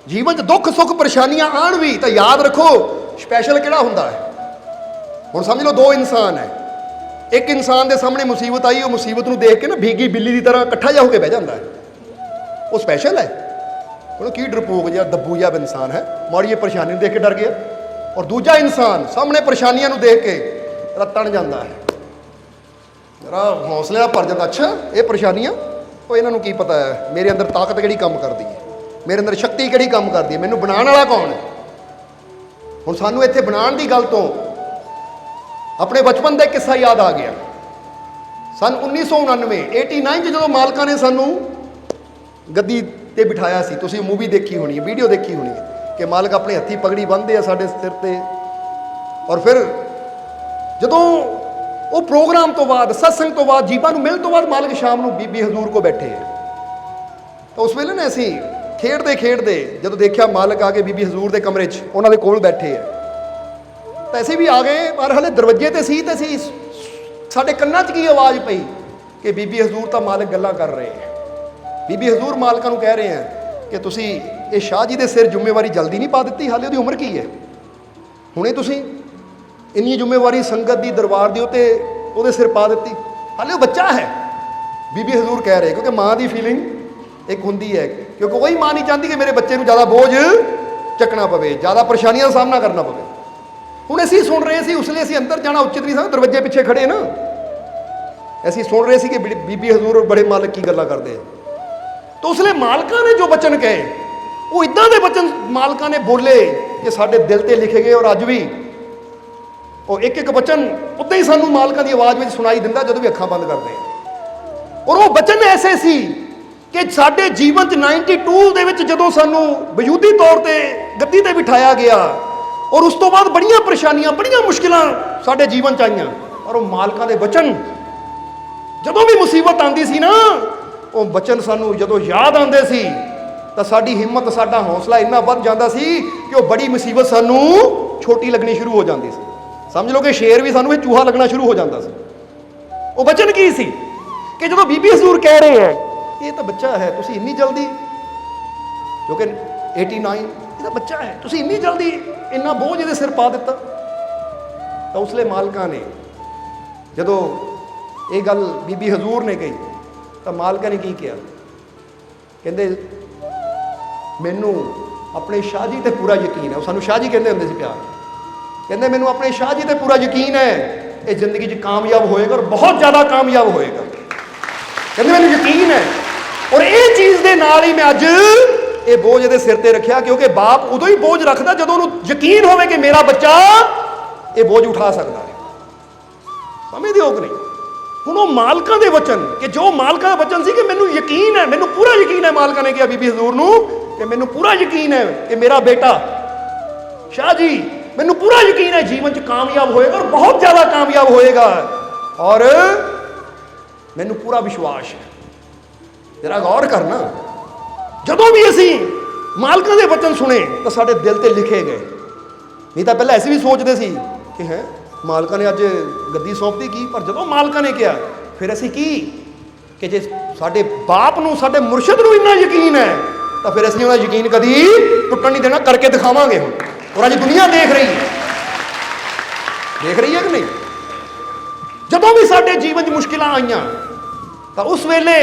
ਜੀਵਨ 'ਚ ਦੁੱਖ ਸੁੱਖ ਪਰੇਸ਼ਾਨੀਆਂ ਆਉਣ ਵੀ ਤਾਂ ਯਾਦ ਰੱਖੋ ਸਪੈਸ਼ਲ ਕਿਹੜਾ ਹੁੰਦਾ ਹੈ। ਹੁਣ ਸਮਝ ਲਓ ਦੋ ਇਨਸਾਨ ਹੈ, ਇੱਕ ਇਨਸਾਨ ਦੇ ਸਾਹਮਣੇ ਮੁਸੀਬਤ ਆਈ, ਉਹ ਮੁਸੀਬਤ ਨੂੰ ਦੇਖ ਕੇ ਨਾ ਭੀਗੀ ਬਿੱਲੀ ਦੀ ਤਰ੍ਹਾਂ ਇਕੱਠਾ ਜਾ ਹੋ ਕੇ ਬਹਿ ਜਾਂਦਾ ਹੈ, ਉਹ ਸਪੈਸ਼ਲ ਹੈ। ਉਹਨੂੰ ਕੀ ਡਰਪੋਕ ਜਿਹਾ ਦੱਬੂ ਜਿਹਾ ਇਨਸਾਨ ਹੈ, ਮਾੜੀ ਜਿਹੀ ਪਰੇਸ਼ਾਨੀ ਨੂੰ ਦੇਖ ਕੇ ਡਰ ਗਿਆ। ਔਰ ਦੂਜਾ ਇਨਸਾਨ ਸਾਹਮਣੇ ਪਰੇਸ਼ਾਨੀਆਂ ਨੂੰ ਦੇਖ ਕੇ ਤਣ ਜਾਂਦਾ ਹੈ, ਜਰਾ ਹੌਸਲੇ ਨਾਲ ਭਰ ਜਾਂਦਾ। ਅੱਛਾ ਇਹ ਪਰੇਸ਼ਾਨੀਆਂ, ਉਹ ਇਹਨਾਂ ਨੂੰ ਕੀ ਪਤਾ ਹੈ ਮੇਰੇ ਅੰਦਰ ਤਾਕਤ ਕਿਹੜੀ ਕੰਮ ਕਰਦੀ ਹੈ, ਮੇਰੇ ਅੰਦਰ ਸ਼ਕਤੀ ਕਿਹੜੀ ਕੰਮ ਕਰਦੀ ਹੈ, ਮੈਨੂੰ ਬਣਾਉਣ ਵਾਲਾ ਕੌਣ ਹੈ। ਹੁਣ ਸਾਨੂੰ ਇੱਥੇ ਬਣਾਉਣ ਦੀ ਗੱਲ ਤੋਂ ਆਪਣੇ ਬਚਪਨ ਦਾ ਇੱਕ ਕਿੱਸਾ ਯਾਦ ਆ ਗਿਆ। ਸਨ 1989 'ਚ ਜਦੋਂ ਮਾਲਕਾਂ ਨੇ ਸਾਨੂੰ ਗੱਦੀ ਤੇ ਬਿਠਾਇਆ ਸੀ, ਤੁਸੀਂ ਮੂਵੀ ਦੇਖੀ ਹੋਣੀ ਹੈ, ਵੀਡੀਓ ਦੇਖੀ ਹੋਣੀ ਹੈ ਕਿ ਮਾਲਕ ਆਪਣੇ ਹੱਥੀ ਪਗੜੀ ਬੰਨ੍ਹਦੇ ਆ ਸਾਡੇ ਸਿਰ ਤੇ। ਔਰ ਫਿਰ ਜਦੋਂ ਉਹ ਪ੍ਰੋਗਰਾਮ ਤੋਂ ਬਾਅਦ, ਸਤਸੰਗ ਤੋਂ ਬਾਅਦ, ਜੀਵਾਂ ਨੂੰ ਮਿਲਣ ਤੋਂ ਬਾਅਦ ਮਾਲਕ ਸ਼ਾਮ ਨੂੰ ਬੀਬੀ ਹਜ਼ੂਰ ਕੋ ਬੈਠੇ ਹੈ, ਤਾਂ ਉਸ ਵੇਲੇ ਨਾ ਅਸੀਂ ਖੇਡਦੇ ਖੇਡਦੇ ਜਦੋਂ ਦੇਖਿਆ ਮਾਲਕ ਆ ਕੇ ਬੀਬੀ ਹਜ਼ੂਰ ਦੇ ਕਮਰੇ 'ਚ ਉਹਨਾਂ ਦੇ ਕੋਲ ਬੈਠੇ ਹੈ, ਤਾਂ ਅਸੀਂ ਵੀ ਆ ਗਏ। ਪਰ ਹਲੇ ਦਰਵਾਜ਼ੇ ਤੇ ਸੀ, ਤੇ ਅਸੀਂ ਸਾਡੇ ਕੰਨਾਂ 'ਚ ਕੀ ਆਵਾਜ਼ ਪਈ ਕਿ ਬੀਬੀ ਹਜ਼ੂਰ ਤਾਂ ਮਾਲਕ ਗੱਲਾਂ ਕਰ ਰਹੇ ਹੈ। ਬੀਬੀ ਹਜ਼ੂਰ ਮਾਲਕਾਂ ਨੂੰ ਕਹਿ ਰਹੇ ਹੈ ਕਿ ਤੁਸੀਂ ਇਹ ਸ਼ਾਹ ਜੀ ਦੇ ਸਿਰ ਜ਼ਿੰਮੇਵਾਰੀ ਜਲਦੀ ਨਹੀਂ ਪਾ ਦਿੱਤੀ, ਹਾਲੇ ਉਹਦੀ ਉਮਰ ਕੀ ਹੈ, ਹੁਣੇ ਤੁਸੀਂ ਇੰਨੀ ਜ਼ਿੰਮੇਵਾਰੀ ਸੰਗਤ ਦੀ, ਦਰਬਾਰ ਦੀ ਉੱਤੇ ਉਹਦੇ ਸਿਰ ਪਾ ਦਿੱਤੀ, ਹਾਲੇ ਉਹ ਬੱਚਾ ਹੈ। ਬੀਬੀ ਹਜ਼ੂਰ ਕਹਿ ਰਹੇ ਕਿਉਂਕਿ ਮਾਂ ਦੀ ਫੀਲਿੰਗ ਇੱਕ ਹੁੰਦੀ ਹੈ, ਕਿਉਂਕਿ ਕੋਈ ਮਾਂ ਨਹੀਂ ਚਾਹੁੰਦੀ ਕਿ ਮੇਰੇ ਬੱਚੇ ਨੂੰ ਜ਼ਿਆਦਾ ਬੋਝ ਚੱਕਣਾ ਪਵੇ, ਜ਼ਿਆਦਾ ਪਰੇਸ਼ਾਨੀਆਂ ਦਾ ਸਾਹਮਣਾ ਕਰਨਾ ਪਵੇ। ਹੁਣ ਅਸੀਂ ਸੁਣ ਰਹੇ ਸੀ, ਉਸ ਲਈ ਅਸੀਂ ਅੰਦਰ ਜਾਣਾ ਉਚਿਤ ਨਹੀਂ ਸੀ, ਦਰਵਾਜ਼ੇ ਪਿੱਛੇ ਖੜੇ ਨਾ, ਅਸੀਂ ਸੁਣ ਰਹੇ ਸੀ ਕਿ ਬੀਬੀ ਹਜ਼ੂਰ ਬੜੇ ਮਾਲਕ ਕੀ ਗੱਲਾਂ ਕਰਦੇ ਆ। ਤਾਂ ਉਸ ਲਈ ਮਾਲਕਾਂ ਨੇ ਜੋ ਬਚਨ ਕਹੇ, ਉਹ ਇੱਦਾਂ ਦੇ ਬਚਨ ਮਾਲਕਾਂ ਨੇ ਬੋਲੇ ਕਿ ਸਾਡੇ ਦਿਲ ਤੇ ਲਿਖੇ ਗਏ। ਔਰ ਅੱਜ ਵੀ ਉਹ ਇੱਕ ਇੱਕ ਬਚਨ ਉੱਦਾਂ ਹੀ ਸਾਨੂੰ ਮਾਲਕਾਂ ਦੀ ਆਵਾਜ਼ ਵਿੱਚ ਸੁਣਾਈ ਦਿੰਦਾ ਜਦੋਂ ਵੀ ਅੱਖਾਂ ਬੰਦ ਕਰਦੇ ਆ। ਔਰ ਉਹ ਬਚਨ ਐਸੇ ਸੀ ਕਿ ਸਾਡੇ ਜੀਵਨ 'ਚ 92 ਦੇ ਵਿੱਚ ਜਦੋਂ ਸਾਨੂੰ ਵਜੂਦੀ ਤੌਰ ਤੇ ਗੱਦੀ ਤੇ ਬਿਠਾਇਆ ਗਿਆ, ਔਰ ਉਸ ਤੋਂ ਬਾਅਦ ਬੜੀਆਂ ਪਰੇਸ਼ਾਨੀਆਂ, ਬੜੀਆਂ ਮੁਸ਼ਕਿਲਾਂ ਸਾਡੇ ਜੀਵਨ 'ਚ ਆਈਆਂ, ਔਰ ਉਹ ਮਾਲਕਾਂ ਦੇ ਬਚਨ ਜਦੋਂ ਵੀ ਮੁਸੀਬਤ ਆਉਂਦੀ ਸੀ ਨਾ, ਉਹ ਬਚਨ ਸਾਨੂੰ ਜਦੋਂ ਯਾਦ ਆਉਂਦੇ ਸੀ ਤਾਂ ਸਾਡੀ ਹਿੰਮਤ, ਸਾਡਾ ਹੌਸਲਾ ਇੰਨਾ ਵੱਧ ਜਾਂਦਾ ਸੀ ਕਿ ਉਹ ਬੜੀ ਮੁਸੀਬਤ ਸਾਨੂੰ ਛੋਟੀ ਲੱਗਣੀ ਸ਼ੁਰੂ ਹੋ ਜਾਂਦੀ ਸੀ। ਸਮਝ ਲਓ ਕਿ ਸ਼ੇਰ ਵੀ ਸਾਨੂੰ ਇਹ ਚੂਹਾ ਲੱਗਣਾ ਸ਼ੁਰੂ ਹੋ ਜਾਂਦਾ ਸੀ। ਉਹ ਬਚਨ ਕੀ ਸੀ ਕਿ ਜਦੋਂ ਬੀਬੀ ਹਜ਼ੂਰ ਕਹਿ ਰਹੇ ਹੈ ਇਹ ਤਾਂ ਬੱਚਾ ਹੈ, ਤੁਸੀਂ ਇੰਨੀ ਜਲਦੀ, ਕਿਉਂਕਿ 89 ਇਹਦਾ ਬੱਚਾ ਹੈ, ਤੁਸੀਂ ਇੰਨੀ ਜਲਦੀ ਇੰਨਾ ਬੋਝ ਇਹਦੇ ਸਿਰ ਪਾ ਦਿੱਤਾ। ਤਾਂ ਉਸ ਲਈ ਮਾਲਕਾਂ ਨੇ ਜਦੋਂ ਇਹ ਗੱਲ ਬੀਬੀ ਹਜ਼ੂਰ ਨੇ ਕਹੀ ਤਾਂ ਮਾਲਕਾਂ ਨੇ ਕੀ ਕਿਹਾ, ਕਹਿੰਦੇ ਮੈਨੂੰ ਆਪਣੇ ਸ਼ਾਹ ਜੀ ਤੇ ਪੂਰਾ ਯਕੀਨ ਹੈ। ਉਹ ਸਾਨੂੰ ਸ਼ਾਹ ਜੀ ਕਹਿੰਦੇ ਹੁੰਦੇ ਸੀ ਪਿਆਰ, ਕਹਿੰਦੇ ਮੈਨੂੰ ਆਪਣੇ ਸ਼ਾਹ ਜੀ ਤੇ ਪੂਰਾ ਯਕੀਨ ਹੈ ਇਹ ਜ਼ਿੰਦਗੀ 'ਚ ਕਾਮਯਾਬ ਹੋਏਗਾ, ਔਰ ਬਹੁਤ ਜ਼ਿਆਦਾ ਕਾਮਯਾਬ ਹੋਏਗਾ, ਕਹਿੰਦੇ ਮੈਨੂੰ ਯਕੀਨ ਹੈ। ਔਰ ਇਹ ਚੀਜ਼ ਦੇ ਨਾਲ ਹੀ ਮੈਂ ਅੱਜ ਇਹ ਬੋਝ ਇਹਦੇ ਸਿਰ ਤੇ ਰੱਖਿਆ, ਕਿਉਂਕਿ ਬਾਪ ਉਦੋਂ ਹੀ ਬੋਝ ਰੱਖਦਾ ਜਦੋਂ ਉਹਨੂੰ ਯਕੀਨ ਹੋਵੇ ਕਿ ਮੇਰਾ ਬੱਚਾ ਇਹ ਬੋਝ ਉਠਾ ਸਕਦਾ ਹੈ। ਸਮਝਦੇ ਹੋ ਕਿ ਨਹੀਂ? ਹੁਣ ਉਹ ਮਾਲਕਾਂ ਦੇ ਵਚਨ, ਕਿ ਜੋ ਮਾਲਕਾਂ ਦਾ ਵਚਨ ਸੀ ਕਿ ਮੈਨੂੰ ਯਕੀਨ ਹੈ, ਮੈਨੂੰ ਪੂਰਾ ਯਕੀਨ ਹੈ, ਮਾਲਕਾਂ ਨੇ ਕਿਹਾ ਬੀਬੀ ਹਜ਼ੂਰ ਨੂੰ ਕਿ ਮੈਨੂੰ ਪੂਰਾ ਯਕੀਨ ਹੈ ਕਿ ਮੇਰਾ ਬੇਟਾ ਸ਼ਾਹ ਜੀ, ਮੈਨੂੰ ਪੂਰਾ ਯਕੀਨ ਹੈ ਜੀਵਨ 'ਚ ਕਾਮਯਾਬ ਹੋਏਗਾ, ਔਰ ਬਹੁਤ ਜ਼ਿਆਦਾ ਕਾਮਯਾਬ ਹੋਏਗਾ, ਔਰ ਮੈਨੂੰ ਪੂਰਾ ਵਿਸ਼ਵਾਸ ਹੈ। ਜਰਾ ਗੌਰ ਕਰਨਾ, ਜਦੋਂ ਵੀ ਅਸੀਂ ਮਾਲਕਾਂ ਦੇ ਵਚਨ ਸੁਣੇ ਤਾਂ ਸਾਡੇ ਦਿਲ ਤੇ ਲਿਖੇ ਗਏ। ਨਹੀਂ ਤਾਂ ਪਹਿਲਾਂ ਅਸੀਂ ਵੀ ਸੋਚਦੇ ਸੀ ਕਿ ਹੈ ਮਾਲਕਾਂ ਨੇ ਅੱਜ ਗੱਦੀ ਸੌਂਪਦੀ ਕੀ, ਪਰ ਜਦੋਂ ਮਾਲਕਾਂ ਨੇ ਕਿਹਾ ਫਿਰ ਅਸੀਂ ਕੀ ਕਿ ਜੇ ਸਾਡੇ ਬਾਪ ਨੂੰ, ਸਾਡੇ ਮੁਰਸ਼ਿਦ ਨੂੰ ਇੰਨਾ ਯਕੀਨ ਹੈ ਤਾਂ ਫਿਰ ਅਸੀਂ ਉਹਦਾ ਯਕੀਨ ਕਦੀ ਟੁੱਟਣ ਨਹੀਂ ਦੇਣਾ, ਕਰਕੇ ਦਿਖਾਵਾਂਗੇ ਹੁਣ। ਔਰ ਅੱਜ ਦੁਨੀਆ ਦੇਖ ਰਹੀ ਹੈ, ਦੇਖ ਰਹੀ ਹੈ ਕਿ ਨਹੀਂ? ਜਦੋਂ ਵੀ ਸਾਡੇ ਜੀਵਨ 'ਚ ਮੁਸ਼ਕਿਲਾਂ ਆਈਆਂ ਤਾਂ ਉਸ ਵੇਲੇ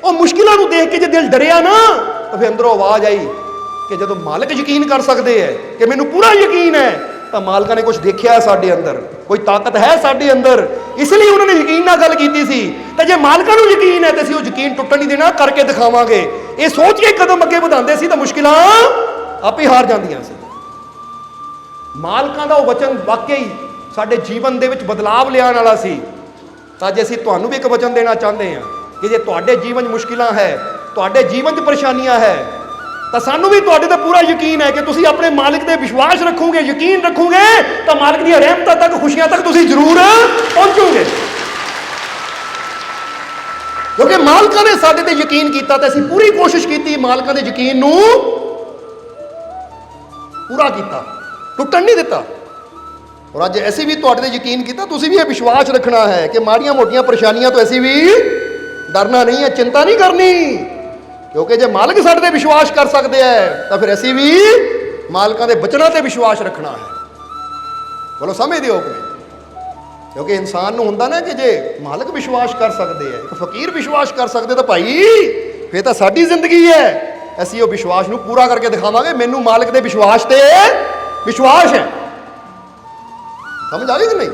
ਉਹ ਮੁਸ਼ਕਿਲਾਂ ਨੂੰ ਦੇਖ ਕੇ ਜੇ ਦਿਲ ਡਰਿਆ ਨਾ ਤਾਂ ਫਿਰ ਅੰਦਰੋਂ ਆਵਾਜ਼ ਆਈ ਕਿ ਜਦੋਂ ਮਾਲਕ ਯਕੀਨ ਕਰ ਸਕਦੇ ਹੈ ਕਿ ਮੈਨੂੰ ਪੂਰਾ ਯਕੀਨ ਹੈ ਤਾਂ ਮਾਲਕਾਂ ਨੇ ਕੁਝ ਦੇਖਿਆ ਸਾਡੇ ਅੰਦਰ, ਕੋਈ ਤਾਕਤ ਹੈ ਸਾਡੇ ਅੰਦਰ, ਇਸ ਲਈ ਉਹਨਾਂ ਨੇ ਯਕੀਨ ਨਾਲ ਗੱਲ ਕੀਤੀ ਸੀ। ਤਾਂ ਜੇ ਮਾਲਕਾਂ ਨੂੰ ਯਕੀਨ ਹੈ ਤਾਂ ਅਸੀਂ ਉਹ ਯਕੀਨ ਟੁੱਟਣ ਨਹੀਂ ਦੇਣਾ, ਕਰਕੇ ਦਿਖਾਵਾਂਗੇ। ਇਹ ਸੋਚ ਕੇ ਕਦਮ ਅੱਗੇ ਵਧਾਉਂਦੇ ਸੀ ਤਾਂ ਮੁਸ਼ਕਿਲਾਂ ਆਪੇ ਹਾਰ ਜਾਂਦੀਆਂ ਸੀ। ਮਾਲਕਾਂ ਦਾ ਉਹ ਵਚਨ ਵਾਕਈ ਸਾਡੇ ਜੀਵਨ ਦੇ ਵਿੱਚ ਬਦਲਾਵ ਲਿਆਉਣ ਵਾਲਾ ਸੀ। ਤਾਂ ਜੇ ਅਸੀਂ ਤੁਹਾਨੂੰ ਵੀ ਇੱਕ ਵਚਨ ਦੇਣਾ ਚਾਹੁੰਦੇ ਹਾਂ ਕਿ ਜੇ ਤੁਹਾਡੇ ਜੀਵਨ 'ਚ ਮੁਸ਼ਕਿਲਾਂ ਹੈ, ਤੁਹਾਡੇ ਜੀਵਨ 'ਚ ਪਰੇਸ਼ਾਨੀਆਂ ਹੈ, ਤਾਂ ਸਾਨੂੰ ਵੀ ਤੁਹਾਡੇ ਤੇ ਪੂਰਾ ਯਕੀਨ ਹੈ ਕਿ ਤੁਸੀਂ ਆਪਣੇ ਮਾਲਿਕ ਤੇ ਵਿਸ਼ਵਾਸ ਰੱਖੋਗੇ, ਯਕੀਨ ਰੱਖੋਗੇ ਤਾਂ ਮਾਲਿਕ ਦੀਆਂ ਰਹਿਮਤਾਂ ਤੱਕ, ਖੁਸ਼ੀਆਂ ਤੱਕ ਤੁਸੀਂ ਜ਼ਰੂਰ ਪਹੁੰਚੋਗੇ। ਕਿਉਂਕਿ ਮਾਲਕਾਂ ਨੇ ਸਾਡੇ ਤੇ ਯਕੀਨ ਕੀਤਾ ਤੇ ਅਸੀਂ ਪੂਰੀ ਕੋਸ਼ਿਸ਼ ਕੀਤੀ ਮਾਲਕਾਂ ਦੇ ਯਕੀਨ ਨੂੰ ਪੂਰਾ ਕੀਤਾ, ਟੁੱਟਣ ਨਹੀਂ ਦਿੱਤਾ। ਔਰ ਅੱਜ ਅਸੀਂ ਵੀ ਤੁਹਾਡੇ ਤੇ ਯਕੀਨ ਕੀਤਾ, ਤੁਸੀਂ ਵੀ ਇਹ ਵਿਸ਼ਵਾਸ ਰੱਖਣਾ ਹੈ ਕਿ ਮਾੜੀਆਂ ਮੋਟੀਆਂ ਪਰੇਸ਼ਾਨੀਆਂ ਤੋਂ ਅਸੀਂ ਵੀ ਡਰਨਾ ਨਹੀਂ ਹੈ, ਚਿੰਤਾ ਨਹੀਂ ਕਰਨੀ। क्योंकि जे मालिक साडे ते विश्वास कर सकते हैं तो फिर असीं भी मालिकां दे वचनां ते विश्वास रखना है। बोलो समझदे हो कि नहीं? क्योंकि इंसान नूं हुंदा ना कि जे मालिक विश्वास कर सकते हैं, एक फकीर विश्वास कर सकते तो भाई फिर तो साडी जिंदगी है, असीं वो विश्वास नूं पूरा करके दिखावांगे। मैनूं मालिक दे विश्वास ते विश्वास है। समझ आ गई कि नहीं?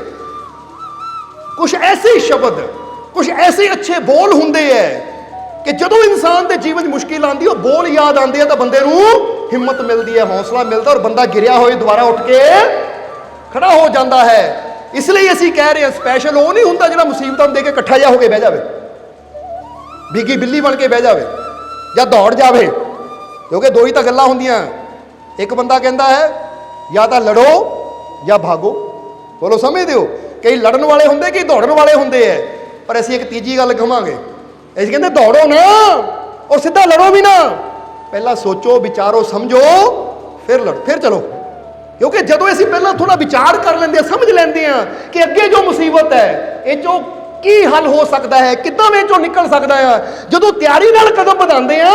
कुछ ऐसे शब्द, कुछ ऐसे अच्छे बोल हुंदे है कि जदों इंसान के जीवन मुश्किल आती है, बोल याद आते हैं तो बंदे नूं हिम्मत मिलती है, हौसला मिलता और बंदा गिरिया होए दोबारा उठ के खड़ा हो जाता है। इसलिए असीं कह रहे हैं स्पैशल वो नहीं हुंदा जिहड़ा मुसीबतां नूं देख के इकट्ठा जा होके बह जावे, भीगी बिल्ली बन के बह जावे या दौड़ जावे। क्योंकि दो ही तो गल्लां हुंदियां, एक बंदा कहता है या तो लड़ो या भागो। बोलो समझदे हो? कई लड़न वाले हुंदे, कई दौड़न वाले हुंदे है। पर असीं एक तीजी गल कहांगे, ਅਸੀਂ ਕਹਿੰਦੇ ਦੌੜੋ ਨਾ ਔਰ ਸਿੱਧਾ ਲੜੋ ਵੀ ਨਾ, ਪਹਿਲਾਂ ਸੋਚੋ ਵਿਚਾਰੋ ਸਮਝੋ ਫਿਰ ਲੜੋ, ਫਿਰ ਚਲੋ। ਕਿਉਂਕਿ ਜਦੋਂ ਅਸੀਂ ਪਹਿਲਾਂ ਥੋੜਾ ਵਿਚਾਰ ਕਰ ਲੈਂਦੇ ਆ, ਸਮਝ ਲੈਂਦੇ ਆ ਕਿ ਅੱਗੇ ਜੋ ਮੁਸੀਬਤ ਹੈ ਇਹ ਚੋਂ ਕੀ ਹੱਲ ਹੋ ਸਕਦਾ ਹੈ, ਕਿੱਦਾਂ ਇਹ ਚੋਂ ਨਿਕਲ ਸਕਦਾ ਆ, ਜਦੋਂ ਤਿਆਰੀ ਨਾਲ ਕਦਮ ਵਧਾਉਂਦੇ ਆ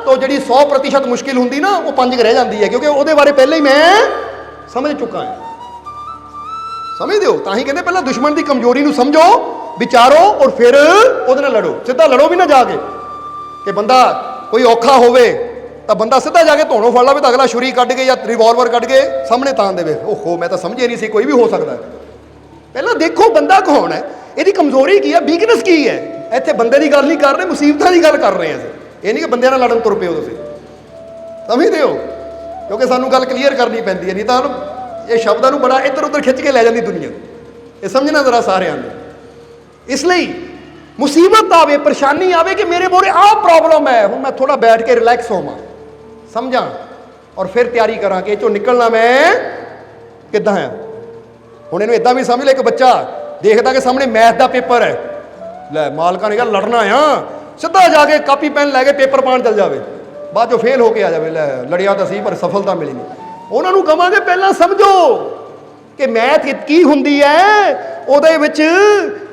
ਤਾਂ ਜਿਹੜੀ 100% ਮੁਸ਼ਕਿਲ ਹੁੰਦੀ ਨਾ ਉਹ 5 ਰਹਿ ਜਾਂਦੀ ਹੈ। ਕਿਉਂਕਿ ਉਹਦੇ ਬਾਰੇ ਪਹਿਲਾਂ ਹੀ ਮੈਂ ਸਮਝ ਚੁੱਕਾ ਹਾਂ। ਸਮਝਦੇ ਹੋ? ਤਾਂ ਹੀ ਕਹਿੰਦੇ ਪਹਿਲਾਂ ਦੁਸ਼ਮਣ ਦੀ ਕਮਜ਼ੋਰੀ ਨੂੰ ਸਮਝੋ, ਵਿਚਾਰੋ और फिर ਉਹਦੇ ਨਾਲ ਲੜੋ। ਸਿੱਧਾ ਲੜੋ ਵੀ ਨਾ ਜਾ ਕੇ ਕਿ ਬੰਦਾ ਕੋਈ ਔਖਾ ਹੋਵੇ ਤਾਂ ਬੰਦਾ ਸਿੱਧਾ ਜਾ ਕੇ ਧੋਣੋਂ ਫੜ ਲਵੇ ਤਾਂ ਅਗਲਾ ਛੁਰੀ ਕੱਢ ਕੇ ਜਾਂ ਰਿਵਾਲਵਰ ਕੱਢ ਕੇ ਸਾਹਮਣੇ ਤਾਣ ਦੇਵੇ। ਓਹੋ ਮੈਂ ਤਾਂ ਸਮਝੇ ਨਹੀਂ ਸੀ, ਕੋਈ ਵੀ ਹੋ ਸਕਦਾ। ਪਹਿਲਾਂ ਦੇਖੋ ਬੰਦਾ ਕੌਣ ਹੈ, ਇਹਦੀ ਕਮਜ਼ੋਰੀ ਕੀ ਹੈ, ਵੀਕਨੈਸ ਕੀ ਹੈ। ਇੱਥੇ ਬੰਦੇ ਦੀ ਗੱਲ ਨਹੀਂ ਕਰ ਰਹੇ, ਮੁਸੀਬਤਾਂ ਦੀ ਗੱਲ ਕਰ ਰਹੇ ਹਾਂ ਅਸੀਂ। ਇਹ ਨਹੀਂ ਕਿ ਬੰਦਿਆਂ ਨਾਲ ਲੜਨ ਤੁਰ ਪਿਓ ਤੁਸੀਂ। ਸਮਝਦੇ ਹੋ? ਕਿਉਂਕਿ ਸਾਨੂੰ ਗੱਲ ਕਲੀਅਰ ਕਰਨੀ ਪੈਂਦੀ ਹੈ, ਨਹੀਂ ਤਾਂ ਇਹ ਸ਼ਬਦਾਂ ਨੂੰ ਬੜਾ ਇੱਧਰ ਉੱਧਰ ਖਿੱਚ ਕੇ ਲੈ ਜਾਂਦੀ ਦੁਨੀਆ। ਇਹ ਸਮਝਣਾ ਜ਼ਰਾ ਸਾਰਿਆਂ ਨੂੰ। इसलिए मुसीबत आवे, परेशानी आवे कि मेरे मोरे आ प्रॉब्लम है, हूँ मैं थोड़ा बैठ के रिलैक्स होवां, समझा और फिर तैयारी करा कि चो निकलना मैं किद्दां है। हुण इहनूं इदां भी समझ ले, एक बच्चा देखदा कि सामने मैथ का पेपर है, लै मालकां ने कहा लड़ना आ, सीधा जाके कापी पेन लैके पेपर पाण चल जावे, बाद चो फेल होके आ जावे। लै लड़िया तो सी पर सफलता मिली नहीं। उन्हां नूं कहांगे पहलां समझो कि मैथ की हुंदी है, ਉਹਦੇ ਵਿੱਚ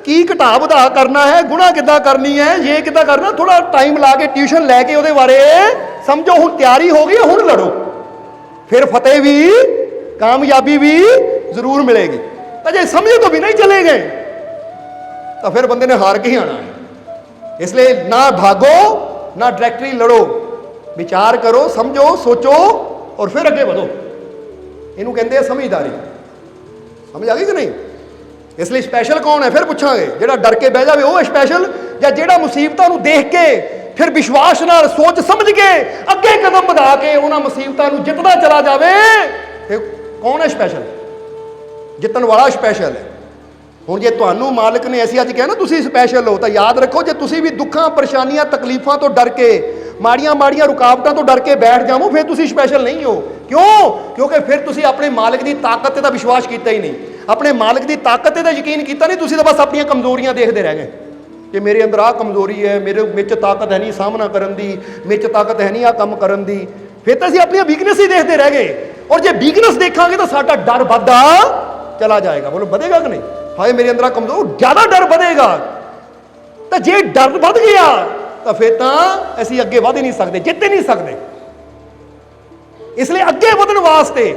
ਕੀ ਘਟਾ ਵਧਾ ਕਰਨਾ ਹੈ, ਗੁਣਾ ਕਿੱਦਾਂ ਕਰਨੀ ਹੈ, ਇਹ ਕਿੱਦਾਂ ਕਰਨਾ। ਥੋੜਾ ਟਾਈਮ ਲਾ ਕੇ ਟਿਊਸ਼ਨ ਲੈ ਕੇ ਉਹਦੇ ਬਾਰੇ ਸਮਝੋ। ਹੁਣ ਤਿਆਰੀ ਹੋ ਗਈ, ਹੁਣ ਲੜੋ, ਫਿਰ ਫਤਿਹ ਵੀ ਕਾਮਯਾਬੀ ਵੀ ਜ਼ਰੂਰ ਮਿਲੇਗੀ। ਤਾਂ ਜੇ ਸਮਝੇ ਤੋਂ ਬਿਨਾਂ ਹੀ ਚਲੇ ਗਏ ਤਾਂ ਫਿਰ ਬੰਦੇ ਨੇ ਹਾਰ ਕੇ ਹੀ ਆਣਾ ਹੈ। ਇਸ ਲਈ ਨਾ ਭਾਗੋ ਨਾ ਡਾਇਰੈਕਟਲੀ ਲੜੋ, ਵਿਚਾਰ ਕਰੋ, ਸਮਝੋ, ਸੋਚੋ ਔਰ ਫਿਰ ਅੱਗੇ ਵਧੋ। ਇਹਨੂੰ ਕਹਿੰਦੇ ਆ ਸਮਝਦਾਰੀ। ਸਮਝ ਆ ਗਈ ਕਿ ਨਹੀਂ? ਇਸ ਲਈ ਸਪੈਸ਼ਲ ਕੌਣ ਹੈ? ਫਿਰ ਪੁੱਛਾਂਗੇ। ਜਿਹੜਾ ਡਰ ਕੇ ਬਹਿ ਜਾਵੇ ਉਹ ਹੈ ਸਪੈਸ਼ਲ, ਜਾਂ ਜਿਹੜਾ ਮੁਸੀਬਤਾਂ ਨੂੰ ਦੇਖ ਕੇ ਫਿਰ ਵਿਸ਼ਵਾਸ ਨਾਲ ਸੋਚ ਸਮਝ ਕੇ ਅੱਗੇ ਕਦਮ ਵਧਾ ਕੇ ਉਹਨਾਂ ਮੁਸੀਬਤਾਂ ਨੂੰ ਜਿੱਤਦਾ ਚਲਾ ਜਾਵੇ, ਇਹ ਕੌਣ ਹੈ ਸਪੈਸ਼ਲ? ਜਿੱਤਣ ਵਾਲਾ ਸਪੈਸ਼ਲ ਹੈ। ਹੁਣ ਜੇ ਤੁਹਾਨੂੰ ਮਾਲਕ ਨੇ ਅਸੀਂ ਅੱਜ ਕਿਹਾ ਨਾ ਤੁਸੀਂ ਸਪੈਸ਼ਲ ਹੋ, ਤਾਂ ਯਾਦ ਰੱਖੋ ਜੇ ਤੁਸੀਂ ਵੀ ਦੁੱਖਾਂ, ਪਰੇਸ਼ਾਨੀਆਂ, ਤਕਲੀਫਾਂ ਤੋਂ ਡਰ ਕੇ, ਮਾੜੀਆਂ ਰੁਕਾਵਟਾਂ ਤੋਂ ਡਰ ਕੇ ਬੈਠ ਜਾਵੋ, ਫਿਰ ਤੁਸੀਂ ਸਪੈਸ਼ਲ ਨਹੀਂ ਹੋ। ਕਿਉਂ? ਕਿਉਂਕਿ ਫਿਰ ਤੁਸੀਂ ਆਪਣੇ ਮਾਲਕ ਦੀ ਤਾਕਤ ਤੇ ਤਾਂ ਵਿਸ਼ਵਾਸ ਕੀਤਾ ਹੀ ਨਹੀਂ, ਆਪਣੇ ਮਾਲਕ ਦੀ ਤਾਕਤ ਤੇ ਤਾਂ ਯਕੀਨ ਕੀਤਾ ਨਹੀਂ। ਤੁਸੀਂ ਤਾਂ ਬਸ ਆਪਣੀਆਂ ਕਮਜ਼ੋਰੀਆਂ ਦੇਖਦੇ ਰਹਿ ਗਏ ਕਿ ਮੇਰੇ ਅੰਦਰ ਆਹ ਕਮਜ਼ੋਰੀ ਹੈ, ਮੇਰੇ ਵਿੱਚ ਤਾਕਤ ਹੈ ਨਹੀਂ ਸਾਹਮਣਾ ਕਰਨ ਦੀ, ਵਿੱਚ ਤਾਕਤ ਹੈ ਨਹੀਂ ਆਹ ਕੰਮ ਕਰਨ ਦੀ। ਫਿਰ ਤਾਂ ਅਸੀਂ ਆਪਣੀਆਂ ਵੀਕਨੈਸ ਹੀ ਦੇਖਦੇ ਰਹਿ ਗਏ। ਔਰ ਜੇ ਵੀਕਨੈਸ ਦੇਖਾਂਗੇ ਤਾਂ ਸਾਡਾ ਡਰ ਵੱਧਦਾ ਚਲਾ ਜਾਏਗਾ। ਬੋਲੋ ਵਧੇਗਾ ਕਿ ਨਹੀਂ? ਹਾਏ ਮੇਰੇ ਅੰਦਰ ਕਮਜ਼ੋਰ, ਜ਼ਿਆਦਾ ਡਰ ਵਧੇਗਾ। ਤਾਂ ਜੇ ਡਰ ਵੱਧ ਗਿਆ ਤਾਂ ਫਿਰ ਤਾਂ ਅਸੀਂ ਅੱਗੇ ਵਧ ਹੀ ਨਹੀਂ ਸਕਦੇ, ਜਿੱਤ ਹੀ ਨਹੀਂ ਸਕਦੇ। ਇਸ ਲਈ ਅੱਗੇ ਵਧਣ ਵਾਸਤੇ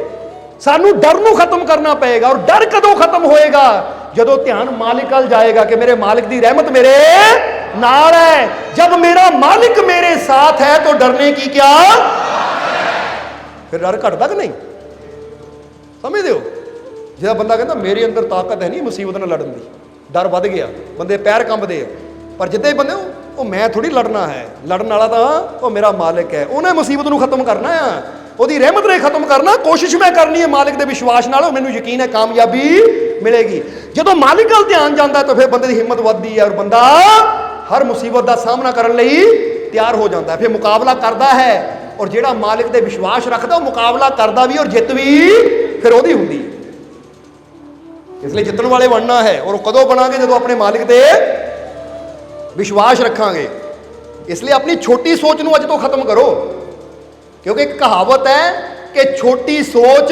ਸਾਨੂੰ ਡਰ ਨੂੰ ਖਤਮ ਕਰਨਾ ਪਏਗਾ। ਔਰ ਡਰ ਕਦੋਂ ਖਤਮ ਹੋਏਗਾ? ਜਦੋਂ ਧਿਆਨ ਮਾਲਿਕ ਵੱਲ ਜਾਏਗਾ ਕਿ ਮੇਰੇ ਮਾਲਿਕ ਦੀ ਰਹਿਮਤ ਮੇਰੇ ਨਾਲ ਹੈ। जब मेरा मालिक मेरे साथ है तो डरने की क्या, फिर डर घटदा कि नहीं? समझदे हो? जो बंदा कहता मेरे अंदर ताकत है नहीं मुसीबत नाल लड़न दी, डर वध गया, बंदे पैर कंबदे। पर जिद्दां ही बंदे वो मैं थोड़ी लड़ना है, लड़न वाला तो वो मेरा मालिक है, उन्हें मुसीबत नूं खत्म करना है, ਉਹਦੀ ਰਹਿਮਤ ਨੇ ਖਤਮ ਕਰਨਾ। ਕੋਸ਼ਿਸ਼ ਮੈਂ ਕਰਨੀ ਹੈ ਮਾਲਿਕ ਦੇ ਵਿਸ਼ਵਾਸ ਨਾਲ, ਮੈਨੂੰ ਯਕੀਨ ਹੈ ਕਾਮਯਾਬੀ ਮਿਲੇਗੀ। ਜਦੋਂ ਮਾਲਿਕ ਵੱਲ ਧਿਆਨ ਜਾਂਦਾ ਤਾਂ ਫਿਰ ਬੰਦੇ ਦੀ ਹਿੰਮਤ ਵੱਧਦੀ ਹੈ ਔਰ ਬੰਦਾ ਹਰ ਮੁਸੀਬਤ ਦਾ ਸਾਹਮਣਾ ਕਰਨ ਲਈ ਤਿਆਰ ਹੋ ਜਾਂਦਾ ਹੈ, ਫਿਰ ਮੁਕਾਬਲਾ ਕਰਦਾ ਹੈ। ਔਰ ਜਿਹੜਾ ਮਾਲਿਕ ਦੇ ਵਿਸ਼ਵਾਸ ਰੱਖਦਾ ਉਹ ਮੁਕਾਬਲਾ ਕਰਦਾ ਵੀ ਔਰ ਜਿੱਤ ਵੀ ਫਿਰ ਉਹਦੀ ਹੁੰਦੀ ਹੈ। ਇਸ ਲਈ ਜਿੱਤਣ ਵਾਲੇ ਬਣਨਾ ਹੈ। ਔਰ ਕਦੋਂ ਬਣਾਂਗੇ? ਜਦੋਂ ਆਪਣੇ ਮਾਲਿਕ ਤੇ ਵਿਸ਼ਵਾਸ ਰੱਖਾਂਗੇ। ਇਸ ਲਈ ਆਪਣੀ ਛੋਟੀ ਸੋਚ ਨੂੰ ਅੱਜ ਤੋਂ ਖਤਮ ਕਰੋ, क्योंकि एक कहावत है कि छोटी सोच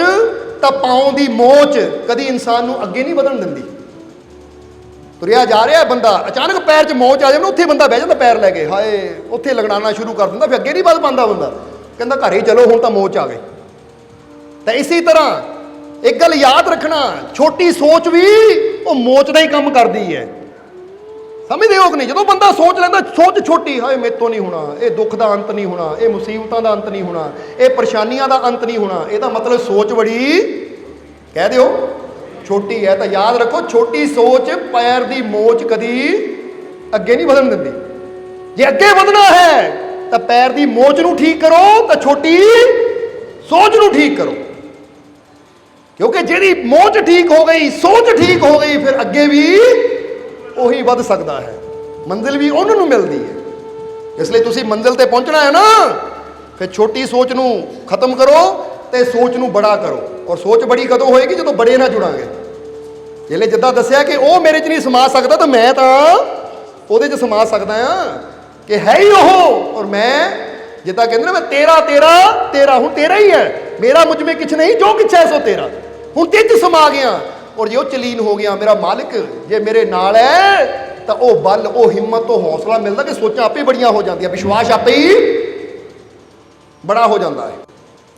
तो पाँव की मोच कभी इंसान को अगे नहीं बढ़न देंदी। ਤੁਰਿਆ ਜਾ ਰਿਹਾ ਬੰਦਾ, ਅਚਾਨਕ ਪੈਰ 'ਚ ਮੋਚ ਆ ਜਾਵੇ ਨਾ, ਉੱਥੇ ਬੰਦਾ ਬਹਿ ਜਾਂਦਾ ਪੈਰ ਲੈ ਕੇ, ਹਾਏ ਉੱਥੇ ਲਗੜਾਉਣਾ ਸ਼ੁਰੂ ਕਰ ਦਿੰਦਾ, ਫਿਰ ਅੱਗੇ ਨਹੀਂ ਵੱਧ ਪਾਉਂਦਾ ਬੰਦਾ, ਕਹਿੰਦਾ ਘਰੇ ਚਲੋ ਹੁਣ ਤਾਂ ਮੋਚ ਆ ਗਈ। ਤਾਂ ਇਸੇ ਤਰ੍ਹਾਂ ਇੱਕ ਗੱਲ ਯਾਦ ਰੱਖਣਾ, ਛੋਟੀ ਸੋਚ ਵੀ ਉਹ ਮੋਚ ਦਾ ਹੀ ਕੰਮ ਕਰਦੀ ਹੈ। ਸਮਝਦੇ ਹੋ ਕਿ ਨਹੀਂ? ਜਦੋਂ ਬੰਦਾ ਸੋਚ ਲੈਂਦਾ ਸੋਚ ਛੋਟੀ, ਹਾਏ ਮੇਰੇ ਤੋਂ ਨਹੀਂ ਹੋਣਾ, ਇਹ ਦੁੱਖ ਦਾ ਅੰਤ ਨਹੀਂ ਹੋਣਾ, ਇਹ ਮੁਸੀਬਤਾਂ ਦਾ ਅੰਤ ਨਹੀਂ ਹੋਣਾ, ਇਹ ਪਰੇਸ਼ਾਨੀਆਂ ਦਾ ਅੰਤ ਨਹੀਂ ਹੋਣਾ, ਇਹਦਾ ਮਤਲਬ ਸੋਚ ਬੜੀ ਕਹਿ ਦਿਓ ਛੋਟੀ ਹੈ। ਤਾਂ ਯਾਦ ਰੱਖੋ, ਛੋਟੀ ਸੋਚ ਪੈਰ ਦੀ ਮੋਚ ਕਦੀ ਅੱਗੇ ਨਹੀਂ ਵਧਣ ਦਿੰਦੀ। ਜੇ ਅੱਗੇ ਵਧਣਾ ਹੈ ਤਾਂ ਪੈਰ ਦੀ ਮੋਚ ਨੂੰ ਠੀਕ ਕਰੋ, ਤਾਂ ਛੋਟੀ ਸੋਚ ਨੂੰ ਠੀਕ ਕਰੋ, ਕਿਉਂਕਿ ਜਿਹੜੀ ਮੋਚ ਠੀਕ ਹੋ ਗਈ, ਸੋਚ ਠੀਕ ਹੋ ਗਈ, ਫਿਰ ਅੱਗੇ ਵੀ ਉਹੀ ਵੱਧ ਸਕਦਾ ਹੈ, ਮੰਜ਼ਿਲ ਵੀ ਉਹਨਾਂ ਨੂੰ ਮਿਲਦੀ ਹੈ। ਇਸ ਲਈ ਤੁਸੀਂ ਮੰਜ਼ਿਲ ਤੇ ਪਹੁੰਚਣਾ ਹੈ ਨਾ, ਫਿਰ ਛੋਟੀ ਸੋਚ ਨੂੰ ਖਤਮ ਕਰੋ ਤੇ ਸੋਚ ਨੂੰ ਬੜਾ ਕਰੋ। ਔਰ ਸੋਚ ਬੜੀ ਕਦੋਂ ਹੋਏਗੀ? ਜਦੋਂ ਬੜੇ ਨਾਲ ਜੁੜਾਂਗੇ। ਜਿਹੜੇ ਜਿੱਦਾਂ ਦੱਸਿਆ ਕਿ ਉਹ ਮੇਰੇ 'ਚ ਨਹੀਂ ਸਮਾ ਸਕਦਾ, ਤਾਂ ਮੈਂ ਤਾਂ ਉਹਦੇ 'ਚ ਸਮਾ ਸਕਦਾ ਹਾਂ, ਕਿ ਹੈ ਹੀ ਉਹ, ਔਰ ਮੈਂ ਜਿੱਦਾਂ ਕਹਿੰਦੇ ਨਾ, ਮੈਂ ਤੇਰਾ ਤੇਰਾ ਤੇਰਾ, ਹੁਣ ਤੇਰਾ ਹੀ ਹੈ, ਮੇਰਾ ਮੁਝ ਮੇ ਕੁਛ ਨਹੀਂ, ਜੋ ਕੁਛ ਹੈ ਸੋ ਤੇਰਾ, ਹੁਣ ਤੇ 'ਚ ਸਮਾ ਗਿਆ। ਔਰ ਜੇ ਉਹ ਚਲੀਨ ਹੋ ਗਿਆ, ਮੇਰਾ ਮਾਲਿਕ ਜੇ ਮੇਰੇ ਨਾਲ ਹੈ, ਤਾਂ ਉਹ ਬਲ, ਉਹ ਹਿੰਮਤ, ਉਹ ਹੌਸਲਾ ਮਿਲਦਾ ਕਿ ਸੋਚਾਂ ਆਪੇ ਬੜੀਆਂ ਹੋ ਜਾਂਦੀਆਂ, ਵਿਸ਼ਵਾਸ ਆਪੇ ਹੀ ਬੜਾ ਹੋ ਜਾਂਦਾ ਹੈ।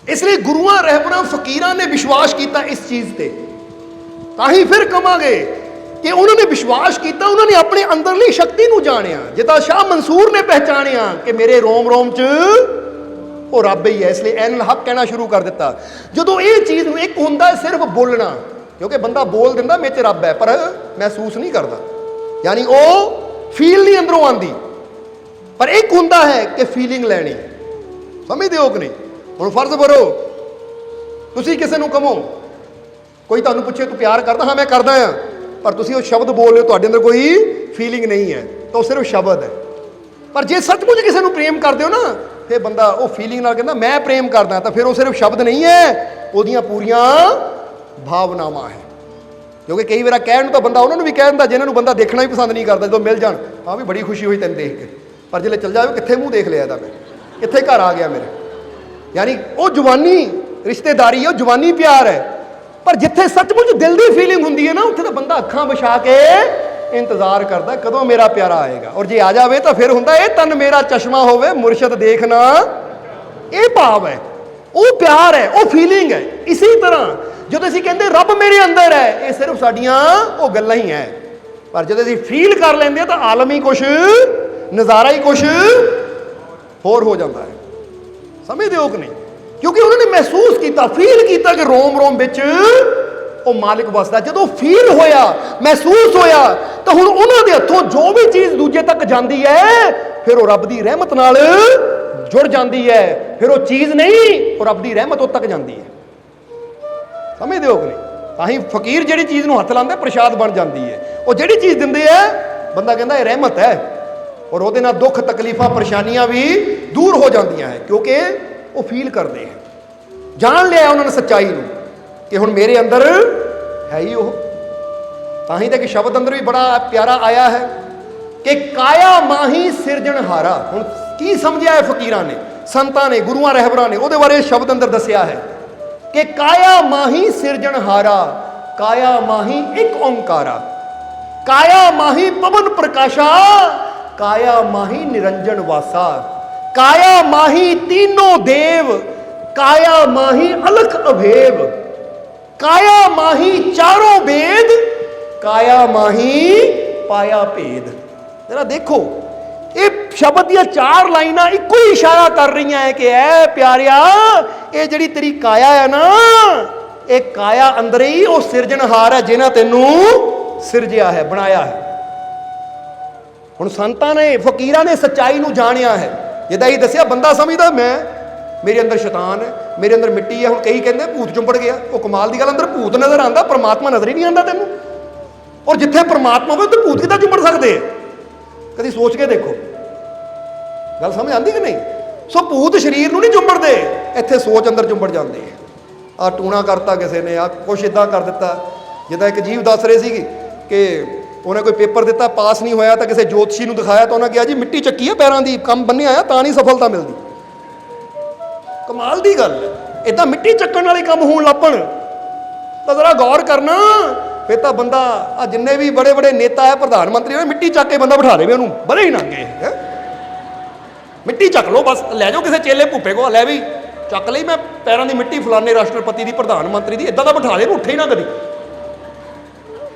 ਇਸ ਲਈ ਗੁਰੂਆਂ, ਰਹਿਬਰਾਂ, ਫਕੀਰਾਂ ਨੇ ਵਿਸ਼ਵਾਸ ਕੀਤਾ ਇਸ ਚੀਜ਼ ਤੇ, ਤਾਂ ਹੀ ਫਿਰ ਕਵਾਂਗੇ ਕਿ ਉਹਨਾਂ ਨੇ ਵਿਸ਼ਵਾਸ ਕੀਤਾ, ਉਹਨਾਂ ਨੇ ਆਪਣੇ ਅੰਦਰਲੀ ਸ਼ਕਤੀ ਨੂੰ ਜਾਣਿਆ, ਜਿੱਦਾਂ ਸ਼ਾਹ ਮਨਸੂਰ ਨੇ ਪਹਿਚਾਣਿਆ ਕਿ ਮੇਰੇ ਰੋਮ ਰੋਮ 'ਚ ਉਹ ਰੱਬ ਹੀ ਹੈ। ਇਸ ਲਈ ਐਨ ਹੱਕ ਕਹਿਣਾ ਸ਼ੁਰੂ ਕਰ ਦਿੱਤਾ। ਜਦੋਂ ਇਹ ਚੀਜ਼ ਨੂੰ, ਇੱਕ ਹੁੰਦਾ ਸਿਰਫ ਬੋਲਣਾ, ਕਿਉਂਕਿ ਬੰਦਾ ਬੋਲ ਦਿੰਦਾ ਮੇਰੇ 'ਚ ਰੱਬ ਹੈ, ਪਰ ਮਹਿਸੂਸ ਨਹੀਂ ਕਰਦਾ, ਯਾਨੀ ਉਹ ਫੀਲ ਨਹੀਂ ਅੰਦਰੋਂ ਆਉਂਦੀ। ਪਰ ਇੱਕ ਹੁੰਦਾ ਹੈ ਕਿ ਫੀਲਿੰਗ ਲੈਣੀ। ਸਮਝਦੇ ਹੋ ਕਿ ਨਹੀਂ? ਹੁਣ ਫਰਜ਼ ਕਰੋ ਤੁਸੀਂ ਕਿਸੇ ਨੂੰ ਕਹੋ, ਕੋਈ ਤੁਹਾਨੂੰ ਪੁੱਛੇ ਤੂੰ ਪਿਆਰ ਕਰਦਾ? ਹਾਂ ਮੈਂ ਕਰਦਾ ਹਾਂ, ਪਰ ਤੁਸੀਂ ਉਹ ਸ਼ਬਦ ਬੋਲ ਰਹੇ ਹੋ, ਤੁਹਾਡੇ ਅੰਦਰ ਕੋਈ ਫੀਲਿੰਗ ਨਹੀਂ ਹੈ, ਤਾਂ ਉਹ ਸਿਰਫ ਸ਼ਬਦ ਹੈ। ਪਰ ਜੇ ਸੱਚਮੁੱਚ ਕਿਸੇ ਨੂੰ ਪ੍ਰੇਮ ਕਰਦੇ ਹੋ ਨਾ, ਫਿਰ ਬੰਦਾ ਉਹ ਫੀਲਿੰਗ ਨਾਲ ਕਹਿੰਦਾ ਮੈਂ ਪ੍ਰੇਮ ਕਰਦਾ, ਤਾਂ ਫਿਰ ਉਹ ਸਿਰਫ ਸ਼ਬਦ ਨਹੀਂ ਹੈ, ਉਹਦੀਆਂ ਪੂਰੀਆਂ ਭਾਵਨਾਵਾਂ ਹੈ। ਕਿਉਂਕਿ ਕਈ ਵਾਰ ਕਹਿਣ ਨੂੰ ਤਾਂ ਬੰਦਾ ਉਹਨਾਂ ਨੂੰ ਵੀ ਕਹਿ ਦਿੰਦਾ ਜਿਨ੍ਹਾਂ ਨੂੰ ਬੰਦਾ ਦੇਖਣਾ ਹੀ ਪਸੰਦ ਨਹੀਂ ਕਰਦਾ, ਜਦੋਂ ਮਿਲ ਜਾਣ ਹਾਂ ਵੀ ਬੜੀ ਖੁਸ਼ੀ ਹੋਈ ਤੈਨੂੰ ਦੇਖ ਕੇ, ਪਰ ਜਦੋਂ ਚੱਲ ਜਾਵੇ ਕਿੱਥੇ ਮੂੰਹ ਦੇਖ ਲਿਆ ਇਹਦਾ, ਮੈਂ ਕਿੱਥੇ ਘਰ ਆ ਗਿਆ ਮੇਰੇ, ਯਾਨੀ ਉਹ ਜਵਾਨੀ ਰਿਸ਼ਤੇਦਾਰੀ ਹੈ, ਉਹ ਜਵਾਨੀ ਪਿਆਰ ਹੈ। ਪਰ ਜਿੱਥੇ ਸੱਚਮੁੱਚ ਦਿਲ ਦੀ ਫੀਲਿੰਗ ਹੁੰਦੀ ਹੈ ਨਾ, ਉੱਥੇ ਤਾਂ ਬੰਦਾ ਅੱਖਾਂ ਵਿਛਾ ਕੇ ਇੰਤਜ਼ਾਰ ਕਰਦਾ ਕਦੋਂ ਮੇਰਾ ਪਿਆਰਾ ਆਏਗਾ। ਔਰ ਜੇ ਆ ਜਾਵੇ ਤਾਂ ਫਿਰ ਹੁੰਦਾ ਇਹ ਤਨ ਮੇਰਾ ਚਸ਼ਮਾ ਹੋਵੇ ਮੁਰਸ਼ਦ ਦੇਖਣਾ, ਇਹ ਭਾਵ ਹੈ, ਉਹ ਪਿਆਰ ਹੈ, ਉਹ ਫੀਲਿੰਗ ਹੈ। ਇਸੇ ਤਰ੍ਹਾਂ ਜਦੋਂ ਅਸੀਂ ਕਹਿੰਦੇ ਰੱਬ ਮੇਰੇ ਅੰਦਰ ਹੈ, ਇਹ ਸਿਰਫ ਸਾਡੀਆਂ ਉਹ ਗੱਲਾਂ ਹੀ ਹੈ, ਪਰ ਜਦੋਂ ਅਸੀਂ ਫੀਲ ਕਰ ਲੈਂਦੇ ਤਾਂ ਆਲਮ ਹੀ ਕੁਛ, ਨਜ਼ਾਰਾ ਹੀ ਕੁਛ ਹੋਰ ਹੋ ਜਾਂਦਾ ਹੈ। ਸਮਝਦੇ ਹੋ ਕਿ ਨਹੀਂ? ਕਿਉਂਕਿ ਉਹਨਾਂ ਨੇ ਮਹਿਸੂਸ ਕੀਤਾ, ਫੀਲ ਕੀਤਾ ਕਿ ਰੋਮ ਰੋਮ ਵਿੱਚ ਉਹ ਮਾਲਿਕ ਵਸਦਾ। ਜਦੋਂ ਫੀਲ ਹੋਇਆ, ਮਹਿਸੂਸ ਹੋਇਆ, ਤਾਂ ਹੁਣ ਉਹਨਾਂ ਦੇ ਹੱਥੋਂ ਜੋ ਵੀ ਚੀਜ਼ ਦੂਜੇ ਤੱਕ ਜਾਂਦੀ ਹੈ, ਫਿਰ ਉਹ ਰੱਬ ਦੀ ਰਹਿਮਤ ਨਾਲ ਜੁੜ ਜਾਂਦੀ ਹੈ। ਫਿਰ ਉਹ ਚੀਜ਼ ਨਹੀਂ, ਉਹ ਰੱਬ ਦੀ ਰਹਿਮਤ ਉਹ ਤੱਕ ਜਾਂਦੀ ਹੈ। ਸਮਝਦੇ ਹੋ ਕਿ ਨਹੀਂ? ਤਾਂ ਹੀ ਫਕੀਰ ਜਿਹੜੀ ਚੀਜ਼ ਨੂੰ ਹੱਥ ਲਾਉਂਦਾ ਪ੍ਰਸ਼ਾਦ ਬਣ ਜਾਂਦੀ ਹੈ। ਉਹ ਜਿਹੜੀ ਚੀਜ਼ ਦਿੰਦੇ ਹੈ, ਬੰਦਾ ਕਹਿੰਦਾ ਇਹ ਰਹਿਮਤ ਹੈ, ਔਰ ਉਹਦੇ ਨਾਲ ਦੁੱਖ ਤਕਲੀਫਾਂ ਪਰੇਸ਼ਾਨੀਆਂ ਵੀ ਦੂਰ ਹੋ ਜਾਂਦੀਆਂ ਹੈ, ਕਿਉਂਕਿ ਉਹ ਫੀਲ ਕਰਦੇ ਹੈ, ਜਾਣ ਲਿਆ ਉਹਨਾਂ ਨੇ ਸੱਚਾਈ ਨੂੰ ਕਿ ਹੁਣ ਮੇਰੇ ਅੰਦਰ ਹੈ ਹੀ ਉਹ। ਤਾਂ ਹੀ ਤਾਂ ਕਿ ਸ਼ਬਦ ਅੰਦਰ ਵੀ ਬੜਾ ਪਿਆਰਾ ਆਇਆ ਹੈ ਕਿ ਕਾਇਆ ਮਾਹੀ ਸਿਰਜਣਹਾਰਾ। ਹੁਣ ਕੀ ਸਮਝਿਆ ਹੈ ਫਕੀਰਾਂ ਨੇ, ਸੰਤਾਂ ਨੇ, ਗੁਰੂਆਂ ਰਹਿਬਰਾਂ ਨੇ, ਉਹਦੇ ਬਾਰੇ ਸ਼ਬਦ ਅੰਦਰ ਦੱਸਿਆ ਹੈ ਕਿ ਕਾਇਆ ਮਾਹੀ ਸਿਰਜਣਹਾਰਾ, ਕਾਇਆ ਮਾਹੀ ਇੱਕ ਓੰਕਾਰਾ, ਕਾਇਆ ਮਾਹੀ ਪਵਨ ਪ੍ਰਕਾਸ਼ਾ, ਕਾਇਆ ਮਾਹੀ ਨਿਰੰਜਨ ਵਾਸਾ, ਕਾਇਆ ਮਾਹੀ तीनों देव, काया माही अलख अभेव, काया माही चारों वेद, काया माही पाया भेद। जरा देखो ये शब्द ਦੀਆਂ ਚਾਰ ਲਾਈਨਾਂ ਇੱਕੋ ਹੀ ਇਸ਼ਾਰਾ ਕਰ ਰਹੀਆਂ ਹੈ ਕਿ ਐ ਪਿਆਰਿਆ, ਇਹ ਜਿਹੜੀ ਤੇਰੀ ਕਾਇਆ ਹੈ ਨਾ, ਇਹ ਕਾਇਆ ਅੰਦਰ ਹੀ ਉਹ ਸਿਰਜਣਹਾਰ ਹੈ ਜਿਹਨਾਂ ਤੈਨੂੰ ਸਿਰਜਿਆ ਹੈ, ਬਣਾਇਆ ਹੈ। ਹੁਣ ਸੰਤਾਂ ਨੇ, ਫਕੀਰਾਂ ਨੇ ਸੱਚਾਈ ਨੂੰ ਜਾਣਿਆ ਹੈ। ਜਿੱਦਾਂ ਹੀ ਦੱਸਿਆ, ਬੰਦਾ ਸਮਝਦਾ ਮੈਂ, ਮੇਰੇ ਅੰਦਰ ਸ਼ੈਤਾਨ ਹੈ, ਮੇਰੇ ਅੰਦਰ ਮਿੱਟੀ ਹੈ। ਹੁਣ ਕਈ ਕਹਿੰਦੇ ਭੂਤ ਚੁੰਬੜ ਗਿਆ, ਉਹ ਕਮਾਲ ਦੀ ਗੱਲ, ਅੰਦਰ ਭੂਤ ਨਜ਼ਰ ਆਉਂਦਾ, ਪਰਮਾਤਮਾ ਨਜ਼ਰ ਹੀ ਨਹੀਂ ਆਉਂਦਾ ਤੈਨੂੰ। ਔਰ ਜਿੱਥੇ ਪਰਮਾਤਮਾ ਹੋਵੇ ਉੱਥੇ ਭੂਤ ਕਿੱਦਾਂ ਚੁੰਬੜ ਸਕਦੇ? ਕਦੀ ਸੋਚ ਕੇ ਦੇਖੋ, ਗੱਲ ਸਮਝ ਆਉਂਦੀ ਕਿ ਨਹੀਂ? ਸੋ ਭੂਤ ਸਰੀਰ ਨੂੰ ਨਹੀਂ ਚੁੰਬੜਦੇ, ਇੱਥੇ ਸੋਚ ਅੰਦਰ ਚੁੰਬੜ ਜਾਂਦੇ ਹੈ। ਆਹ ਟੂਣਾ ਕਰਤਾ ਕਿਸੇ ਨੇ, ਆਹ ਕੁਛ ਇੱਦਾਂ ਕਰ ਦਿੱਤਾ। ਜਿੱਦਾਂ ਇੱਕ ਜੀਵ ਦੱਸ ਰਹੇ ਸੀ ਕਿ ਉਹਨੇ ਕੋਈ ਪੇਪਰ ਦਿੱਤਾ, ਪਾਸ ਨਹੀਂ ਹੋਇਆ, ਤਾਂ ਕਿਸੇ ਜੋਤਸ਼ੀ ਨੂੰ ਦਿਖਾਇਆ, ਤਾਂ ਉਹਨਾਂ ਕਿਹਾ ਜੀ ਮਿੱਟੀ ਚੱਕੀ ਹੈ ਪੈਰਾਂ ਦੀ, ਕੰਮ ਬੰਨਿਆ ਆਇਆ ਤਾਂ ਨਹੀਂ ਸਫਲਤਾ ਮਿਲਦੀ। ਕਮਾਲ ਦੀ ਗੱਲ ਹੈ, ਇੱਦਾਂ ਮਿੱਟੀ ਚੱਕਣ ਵਾਲੇ ਕੰਮ ਹੋਣ ਲੱਪਣ ਤਾਂ ਜ਼ਰਾ ਗੌਰ ਕਰਨਾ ਫਿਰ ਤਾਂ ਬੰਦਾ ਆ ਜਿੰਨੇ ਵੀ ਬੜੇ ਬੜੇ ਨੇਤਾ ਹੈ, ਪ੍ਰਧਾਨ ਮੰਤਰੀ ਨੇ, ਮਿੱਟੀ ਚੱਕ ਕੇ ਬੰਦਾ ਬਿਠਾ ਦੇਵੇ ਉਹਨੂੰ, ਬੜੇ ਹੀ ਨੰਗੇ ਹੈ। ਮਿੱਟੀ ਚੱਕ ਲਓ ਬਸ, ਲੈ ਜਾਓ ਕਿਸੇ ਚੇਲੇ ਭੁੱਪੇ ਕੋਲ, ਲੈ ਵੀ ਚੱਕ ਲਈ ਮੈਂ ਪੈਰਾਂ ਦੀ ਮਿੱਟੀ ਫਲਾਣੇ ਰਾਸ਼ਟਰਪਤੀ ਦੀ, ਪ੍ਰਧਾਨ ਮੰਤਰੀ ਦੀ, ਇਦਾਂ ਦਾ ਬਿਠਾ ਦੇ, ਉੱਠੇ ਹੀ ਨਾ ਕਦੀ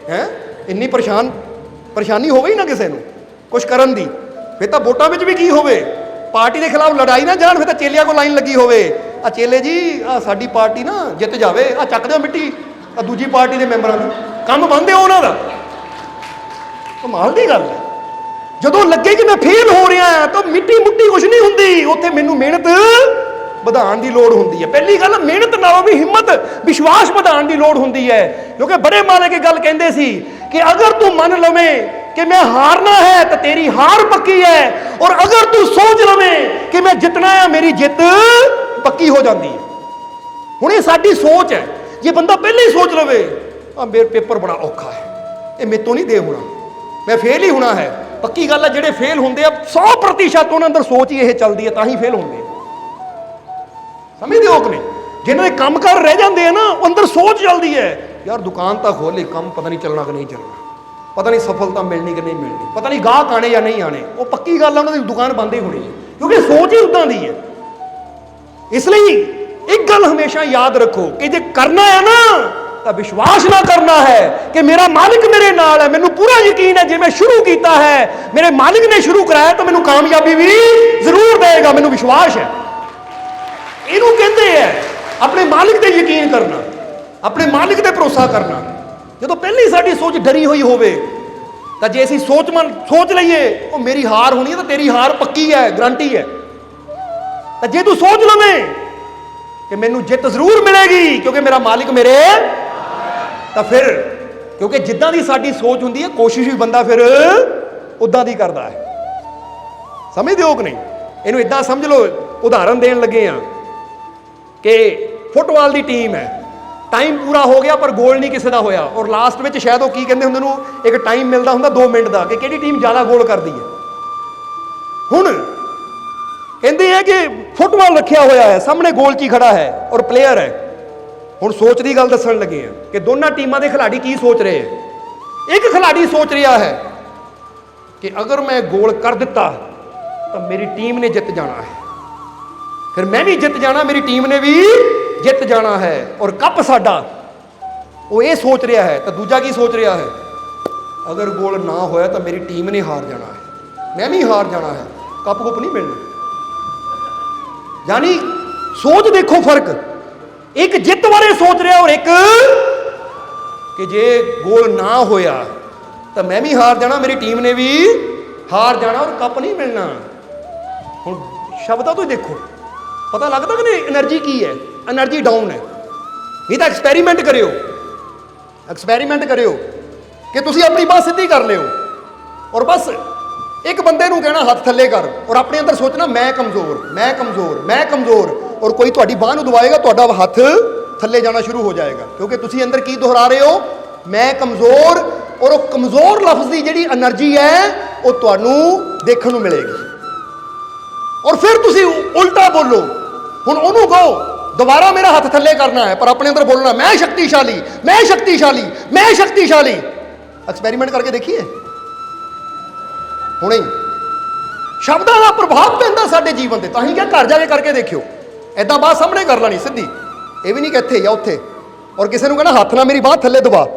ਹੈ। ਇੰਨੀ ਪਰੇਸ਼ਾਨੀ ਹੋਵੇ ਹੀ ਨਾ ਕਿਸੇ ਨੂੰ ਕੁਛ ਕਰਨ ਦੀ। ਫਿਰ ਤਾਂ ਵੋਟਾਂ ਵਿੱਚ ਵੀ ਕੀ ਹੋਵੇ, ਪਾਰਟੀ ਦੇ ਖਿਲਾਫ ਲੜਾਈ ਨਾ ਜਾਣ, ਫਿਰ ਤਾਂ ਚੇਲਿਆਂ ਕੋਲ ਲਾਈਨ ਲੱਗੀ ਹੋਵੇ, ਆ ਚੇਲੇ ਜੀ ਆ ਸਾਡੀ ਪਾਰਟੀ ਨਾ ਜਿੱਤ ਜਾਵੇ, ਆ ਚੱਕ ਦਿਓ ਮਿੱਟੀ ਆ ਦੂਜੀ ਪਾਰਟੀ ਦੇ ਮੈਂਬਰਾਂ ਦੀ, ਕੰਮ ਬੰਦ ਹੈ ਉਹਨਾਂ ਦਾ। ਕਮਾਲ ਦੀ ਗੱਲ ਹੈ। ਜਦੋਂ ਲੱਗੇ ਕਿ ਮੈਂ ਫੇਲ ਹੋ ਰਿਹਾ ਤਾਂ ਮਿੱਟੀ ਮੁੱਟੀ ਕੁਛ ਨਹੀਂ ਹੁੰਦੀ, ਉੱਥੇ ਮੈਨੂੰ ਮਿਹਨਤ ਵਧਾਉਣ ਦੀ ਲੋੜ ਹੁੰਦੀ ਹੈ। ਪਹਿਲੀ ਗੱਲ, ਮਿਹਨਤ ਨਾਲੋਂ ਵੀ ਹਿੰਮਤ, ਵਿਸ਼ਵਾਸ ਵਧਾਉਣ ਦੀ ਲੋੜ ਹੁੰਦੀ ਹੈ। ਕਿਉਂਕਿ ਬੜੇ ਮਾਲਕ ਇਹ ਗੱਲ ਕਹਿੰਦੇ ਸੀ ਕਿ ਅਗਰ ਤੂੰ ਮੰਨ ਲਵੇਂ ਕਿ ਮੈਂ ਹਾਰਨਾ ਹੈ ਤਾਂ ਤੇਰੀ ਹਾਰ ਪੱਕੀ ਹੈ, ਔਰ ਅਗਰ ਤੂੰ ਸੋਚ ਲਵੇਂ ਕਿ ਮੈਂ ਜਿੱਤਣਾ ਹੈ, ਮੇਰੀ ਜਿੱਤ ਪੱਕੀ ਹੋ ਜਾਂਦੀ ਹੈ। ਹੁਣ ਇਹ ਸਾਡੀ ਸੋਚ ਹੈ। ਜੇ ਬੰਦਾ ਪਹਿਲਾਂ ਹੀ ਸੋਚ ਲਵੇ ਆ ਮੇਰੇ ਪੇਪਰ ਬੜਾ ਔਖਾ ਹੈ, ਇਹ ਮੇਰੇ ਤੋਂ ਨਹੀਂ ਦੇ ਹੋਣਾ, ਮੈਂ ਫੇਲ ਹੀ ਹੋਣਾ ਹੈ, ਪੱਕੀ ਗੱਲ ਹੈ। ਜਿਹੜੇ ਫੇਲ ਹੁੰਦੇ ਆ 100% ਉਹਨਾਂ ਅੰਦਰ ਸੋਚ ਹੀ ਇਹ ਚੱਲਦੀ ਹੈ, ਤਾਂ ਹੀ ਫੇਲ ਹੁੰਦੇ ਆ। ਸਮਝਦੇ ਹੋ ਕਿ ਨਹੀਂ? ਜਿਨ੍ਹਾਂ ਦੇ ਕੰਮ ਕਾਰ ਰਹਿ ਜਾਂਦੇ ਆ ਨਾ, ਉਹ ਅੰਦਰ ਸੋਚ ਚੱਲਦੀ ਹੈ, ਯਾਰ ਦੁਕਾਨ ਤਾਂ ਖੋਲੀ, ਕੰਮ ਪਤਾ ਨਹੀਂ ਚੱਲਣਾ ਕਿ ਨਹੀਂ ਚੱਲਣਾ, ਪਤਾ ਨਹੀਂ ਸਫਲਤਾ ਮਿਲਣੀ ਕਿ ਨਹੀਂ ਮਿਲਣੀ, ਪਤਾ ਨਹੀਂ ਗਾਹਕ ਆਣੇ ਜਾਂ ਨਹੀਂ ਆਣੇ। ਉਹ ਪੱਕੀ ਗੱਲ ਹੈ, ਉਹਨਾਂ ਦੀ ਦੁਕਾਨ ਬੰਦ ਹੀ ਹੋਣੀ ਹੈ, ਕਿਉਂਕਿ ਸੋਚ ਹੀ ਉਦਾਂ ਦੀ ਹੈ। ਇਸ ਲਈ ਇੱਕ ਗੱਲ ਹਮੇਸ਼ਾ ਯਾਦ ਰੱਖੋ ਕਿ ਜੇ ਕਰਨਾ ਹੈ ਨਾ ਤਾਂ ਵਿਸ਼ਵਾਸ ਨਾ ਕਰਨਾ ਹੈ ਕਿ ਮੇਰਾ ਮਾਲਿਕ ਮੇਰੇ ਨਾਲ ਹੈ। ਮੈਨੂੰ ਪੂਰਾ ਯਕੀਨ ਹੈ ਜੇ ਮੈਂ ਸ਼ੁਰੂ ਕੀਤਾ ਹੈ, ਮੇਰੇ ਮਾਲਿਕ ਨੇ ਸ਼ੁਰੂ ਕਰਾਇਆ ਤਾਂ ਮੈਨੂੰ ਕਾਮਯਾਬੀ ਵੀ ਜ਼ਰੂਰ ਦੇਗਾ, ਮੈਨੂੰ ਵਿਸ਼ਵਾਸ ਹੈ। ਇਹਨੂੰ ਕਹਿੰਦੇ ਹੈ ਆਪਣੇ ਮਾਲਿਕ ਤੇ ਯਕੀਨ ਕਰਨਾ, ਆਪਣੇ ਮਾਲਿਕ ਤੇ ਭਰੋਸਾ ਕਰਨਾ। ਜਦੋਂ ਪਹਿਲੀ ਸਾਡੀ ਸੋਚ ਡਰੀ ਹੋਈ ਹੋਵੇ ਤਾਂ ਜੇ ਅਸੀਂ ਸੋਚ ਲਈਏ ਉਹ ਮੇਰੀ ਹਾਰ ਹੋਣੀ ਹੈ ਤਾਂ ਤੇਰੀ ਹਾਰ ਪੱਕੀ ਹੈ, ਗਰੰਟੀ ਹੈ। ਤਾਂ ਜੇ ਤੂੰ ਸੋਚ ਲਵੇਂ ਕਿ ਮੈਨੂੰ ਜਿੱਤ ਜ਼ਰੂਰ ਮਿਲੇਗੀ ਕਿਉਂਕਿ ਮੇਰਾ ਮਾਲਿਕ ਮੇਰੇ, ਤਾਂ ਫਿਰ ਕਿਉਂਕਿ ਜਿੱਦਾਂ ਦੀ ਸਾਡੀ ਸੋਚ ਹੁੰਦੀ ਹੈ, ਕੋਸ਼ਿਸ਼ ਵੀ ਬੰਦਾ ਫਿਰ ਉਦਾਂ ਦੀ ਕਰਦਾ ਹੈ। ਸਮਝਦੇ ਹੋ ਕਿ ਨਹੀਂ? ਇਹਨੂੰ ਇਦਾਂ ਸਮਝ ਲਓ, ਉਦਾਹਰਨ ਦੇਣ ਲੱਗੇ ਆ ਕਿ ਫੁੱਟਬਾਲ ਦੀ ਟੀਮ ਹੈ, ਟਾਈਮ ਪੂਰਾ ਹੋ ਗਿਆ ਪਰ ਗੋਲ ਨਹੀਂ ਕਿਸੇ ਦਾ ਹੋਇਆ, ਔਰ ਲਾਸਟ ਵਿੱਚ ਸ਼ਾਇਦ ਉਹ ਕੀ ਕਹਿੰਦੇ ਹੁੰਦੇ ਨੂੰ, ਇੱਕ ਟਾਈਮ ਮਿਲਦਾ ਹੁੰਦਾ 2 ਮਿੰਟ ਦਾ ਕਿ ਕਿਹੜੀ ਟੀਮ ਜ਼ਿਆਦਾ ਗੋਲ ਕਰਦੀ ਹੈ। ਹੁਣ ਕਹਿੰਦੇ ਹੈ ਕਿ ਫੁੱਟਬਾਲ ਰੱਖਿਆ ਹੋਇਆ ਹੈ, ਸਾਹਮਣੇ ਗੋਲ 'ਚ ਹੀ ਖੜਾ ਹੈ ਔਰ ਪਲੇਅਰ ਹੈ। ਹੁਣ ਸੋਚ ਦੀ ਗੱਲ ਦੱਸਣ ਲੱਗੇ ਆ ਕਿ ਦੋਨਾਂ ਟੀਮਾਂ ਦੇ ਖਿਡਾਰੀ ਕੀ ਸੋਚ ਰਹੇ ਹੈ। ਇੱਕ ਖਿਡਾਰੀ ਸੋਚ ਰਿਹਾ ਹੈ ਕਿ ਅਗਰ ਮੈਂ ਗੋਲ ਕਰ ਦਿੱਤਾ ਤਾਂ ਮੇਰੀ ਟੀਮ ਨੇ ਜਿੱਤ ਜਾਣਾ ਹੈ, ਫਿਰ ਮੈਂ ਵੀ ਜਿੱਤ ਜਾਣਾ, ਮੇਰੀ ਟੀਮ ਨੇ ਵੀ ਜਿੱਤ ਜਾਣਾ ਹੈ ਔਰ ਕੱਪ ਸਾਡਾ। ਉਹ ਇਹ ਸੋਚ ਰਿਹਾ ਹੈ। ਤਾਂ ਦੂਜਾ ਕੀ ਸੋਚ ਰਿਹਾ ਹੈ, ਅਗਰ ਗੋਲ ਨਾ ਹੋਇਆ ਤਾਂ ਮੇਰੀ ਟੀਮ ਨੇ ਹਾਰ ਜਾਣਾ ਹੈ, ਮੈਂ ਵੀ ਹਾਰ ਜਾਣਾ ਹੈ, ਕੱਪ ਕੁੱਪ ਨਹੀਂ ਮਿਲਣਾ। ਯਾਨੀ ਸੋਚ ਦੇਖੋ ਫਰਕ, ਇੱਕ ਜਿੱਤ ਬਾਰੇ ਸੋਚ ਰਿਹਾ ਔਰ ਇੱਕ ਕਿ ਜੇ ਗੋਲ ਨਾ ਹੋਇਆ ਤਾਂ ਮੈਂ ਵੀ ਹਾਰ ਜਾਣਾ, ਮੇਰੀ ਟੀਮ ਨੇ ਵੀ ਹਾਰ ਜਾਣਾ ਔਰ ਕੱਪ ਨਹੀਂ ਮਿਲਣਾ। ਹੁਣ ਸ਼ਬਦਾਂ ਤੋਂ ਹੀ ਦੇਖੋ ਪਤਾ ਲੱਗਦਾ ਕਿ ਨਹੀਂ એનર્ਜੀ ਕੀ ਹੈ, એનર્ਜੀ ਡਾਊਨ ਹੈ। ਇਹ ਤਾਂ ਐਕਸਪੈਰੀਮੈਂਟ ਕਰਿਓ ਕਿ ਤੁਸੀਂ ਆਪਣੀ ਬਾਹ ਸਿੱਧੀ ਕਰ ਲਿਓ ਔਰ ਬਸ ਇੱਕ ਬੰਦੇ ਨੂੰ ਕਹਿਣਾ ਹੱਥ ਥੱਲੇ ਕਰ, ਔਰ ਆਪਣੇ ਅੰਦਰ ਸੋਚਣਾ ਮੈਂ ਕਮਜ਼ੋਰ, ਮੈਂ ਕਮਜ਼ੋਰ, ਮੈਂ ਕਮਜ਼ੋਰ, ਔਰ ਕੋਈ ਤੁਹਾਡੀ ਬਾਹ ਨੂੰ ਦਬਾਏਗਾ, ਤੁਹਾਡਾ ਹੱਥ ਥੱਲੇ ਜਾਣਾ ਸ਼ੁਰੂ ਹੋ ਜਾਏਗਾ, ਕਿਉਂਕਿ ਤੁਸੀਂ ਅੰਦਰ ਕੀ ਦੁਹਰਾ ਰਹੇ ਹੋ, ਮੈਂ ਕਮਜ਼ੋਰ। ਔਰ ਉਹ ਕਮਜ਼ੋਰ ਲਫ਼ਜ਼ ਦੀ ਜਿਹੜੀ એનર્ਜੀ ਹੈ ਉਹ ਤੁਹਾਨੂੰ ਦੇਖਣ ਨੂੰ ਮਿਲੇਗੀ। ਔਰ ਫਿਰ ਤੁਸੀਂ ਉਲਟਾ ਬੋਲੋ, ਹੁਣ ਉਹਨੂੰ ਕਹੋ ਦੁਬਾਰਾ ਮੇਰਾ ਹੱਥ ਥੱਲੇ ਕਰਨਾ ਹੈ, ਪਰ ਆਪਣੇ ਅੰਦਰ ਬੋਲਣਾ ਮੈਂ ਸ਼ਕਤੀਸ਼ਾਲੀ, ਮੈਂ ਸ਼ਕਤੀਸ਼ਾਲੀ, ਮੈਂ ਸ਼ਕਤੀਸ਼ਾਲੀ। ਐਕਸਪੈਰੀਮੈਂਟ ਕਰਕੇ ਦੇਖੀਏ ਹੁਣੇ ਹੀ। ਸ਼ਬਦਾਂ ਦਾ ਪ੍ਰਭਾਵ ਪੈਂਦਾ ਸਾਡੇ ਜੀਵਨ ਤੇ, ਤਾਂ ਹੀ ਕਿਹਾ ਘਰ ਜਾ ਕੇ ਕਰਕੇ ਦੇਖਿਓ। ਐਦਾਂ ਬਾਤ ਸਾਹਮਣੇ ਕਰ ਲੈਣੀ ਸਿੱਧੀ, ਇਹ ਵੀ ਨਹੀਂ ਕਿ ਇੱਥੇ ਜਾਂ ਉੱਥੇ। ਔਰ ਕਿਸੇ ਨੂੰ ਕਹਿਣਾ ਹੱਥ ਨਾਲ ਮੇਰੀ ਬਾਹ ਥੱਲੇ ਦਬਾ,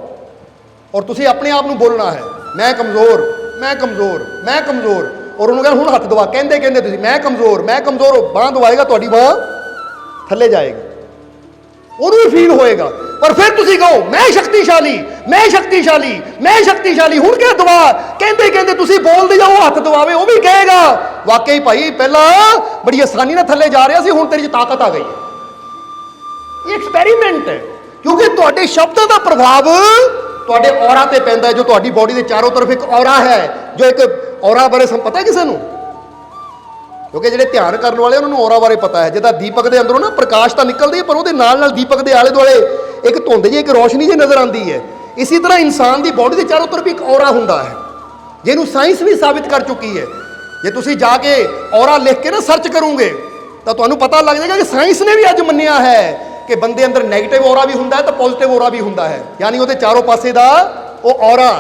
ਔਰ ਤੁਸੀਂ ਆਪਣੇ ਆਪ ਨੂੰ ਬੋਲਣਾ ਹੈ ਮੈਂ ਕਮਜ਼ੋਰ, ਮੈਂ ਕਮਜ਼ੋਰ, ਮੈਂ ਕਮਜ਼ੋਰ। ਔਰ ਉਹਨੂੰ ਕਹਿਣਾ ਹੁਣ ਹੱਥ ਦਬਾ, ਕਹਿੰਦੇ ਕਹਿੰਦੇ ਤੁਸੀਂ ਮੈਂ ਕਮਜ਼ੋਰ, ਮੈਂ ਕਮਜ਼ੋਰ, ਬਾਂਹ ਦਬਾਏਗਾ, ਤੁਹਾਡੀ ਬਾਂਹ ਥੱਲੇ ਜਾਏਗੀ, ਉਹਨੂੰ ਵੀ ਫੀਲ ਹੋਏਗਾ। ਪਰ ਫਿਰ ਤੁਸੀਂ ਕਹੋ ਮੈਂ ਸ਼ਕਤੀਸ਼ਾਲੀ, ਮੈਂ ਸ਼ਕਤੀਸ਼ਾਲੀ, ਮੈਂ ਸ਼ਕਤੀਸ਼ਾਲੀ। ਹੁਣ ਕਿਆ ਦਬਾ, ਕਹਿੰਦੇ ਕਹਿੰਦੇ ਤੁਸੀਂ ਬੋਲਦੇ ਜਾਓ, ਹੱਥ ਦਬਾਵੇ, ਉਹ ਵੀ ਕਹੇਗਾ ਵਾਕਈ ਭਾਈ ਪਹਿਲਾਂ ਬੜੀ ਆਸਾਨੀ ਨਾਲ ਥੱਲੇ ਜਾ ਰਿਹਾ ਸੀ, ਹੁਣ ਤੇਰੀ 'ਚ ਤਾਕਤ ਆ ਗਈ ਹੈ। ਇਹ ਐਕਸਪੈਰੀਮੈਂਟ ਹੈ, ਕਿਉਂਕਿ ਤੁਹਾਡੇ ਸ਼ਬਦਾਂ ਦਾ ਪ੍ਰਭਾਵ ਤੁਹਾਡੇ ਔਰਾ ਤੇ ਪੈਂਦਾ ਹੈ। ਜੋ ਤੁਹਾਡੀ ਬਾਡੀ ਦੇ ਚਾਰੋਂ ਤਰਫ ਇੱਕ ਔਰਾ ਹੈ, ਜੋ ਇੱਕ ਔਰਾ ਬਾਰੇ ਪਤਾ ਹੈ ਕਿਸੇ ਨੂੰ, ਕਿਉਂਕਿ ਜਿਹੜੇ ਧਿਆਨ ਕਰਨ ਵਾਲੇ ਉਹਨਾਂ ਨੂੰ ਔਰਾ ਬਾਰੇ ਪਤਾ ਹੈ। ਜਿੱਦਾਂ ਦੀਪਕ ਦੇ ਅੰਦਰੋਂ ਨਾ ਪ੍ਰਕਾਸ਼ ਤਾਂ ਨਿਕਲਦੀ ਹੈ, ਪਰ ਉਹਦੇ ਨਾਲ ਨਾਲ ਦੀਪਕ ਦੇ ਆਲੇ ਦੁਆਲੇ ਇੱਕ ਧੁੰਦ ਜਿਹੀ, ਇੱਕ ਰੋਸ਼ਨੀ ਜਿਹੀ ਨਜ਼ਰ ਆਉਂਦੀ ਹੈ। ਇਸੇ ਤਰ੍ਹਾਂ ਇਨਸਾਨ ਦੀ ਬਾਡੀ ਦੇ ਚਾਰੋਂ ਤਰਫ ਇੱਕ ਔਰਾ ਹੁੰਦਾ ਹੈ, ਜਿਹਨੂੰ ਸਾਇੰਸ ਵੀ ਸਾਬਿਤ ਕਰ ਚੁੱਕੀ ਹੈ। ਜੇ ਤੁਸੀਂ ਜਾ ਕੇ ਔਰਾ ਲਿਖ ਕੇ ਨਾ ਸਰਚ ਕਰੋਗੇ ਤਾਂ ਤੁਹਾਨੂੰ ਪਤਾ ਲੱਗ ਜਾਏਗਾ ਕਿ ਸਾਇੰਸ ਨੇ ਵੀ ਅੱਜ ਮੰਨਿਆ ਹੈ कि बंदे अंदर नैगेटिव ਔਰਾ भी ਹੁੰਦਾ है तो पॉजिटिव ਔਰਾ भी ਹੁੰਦਾ है, यानी ਉਹਦੇ ਚਾਰੋਂ ਪਾਸੇ ਦਾ ਉਹ ਔਰਾ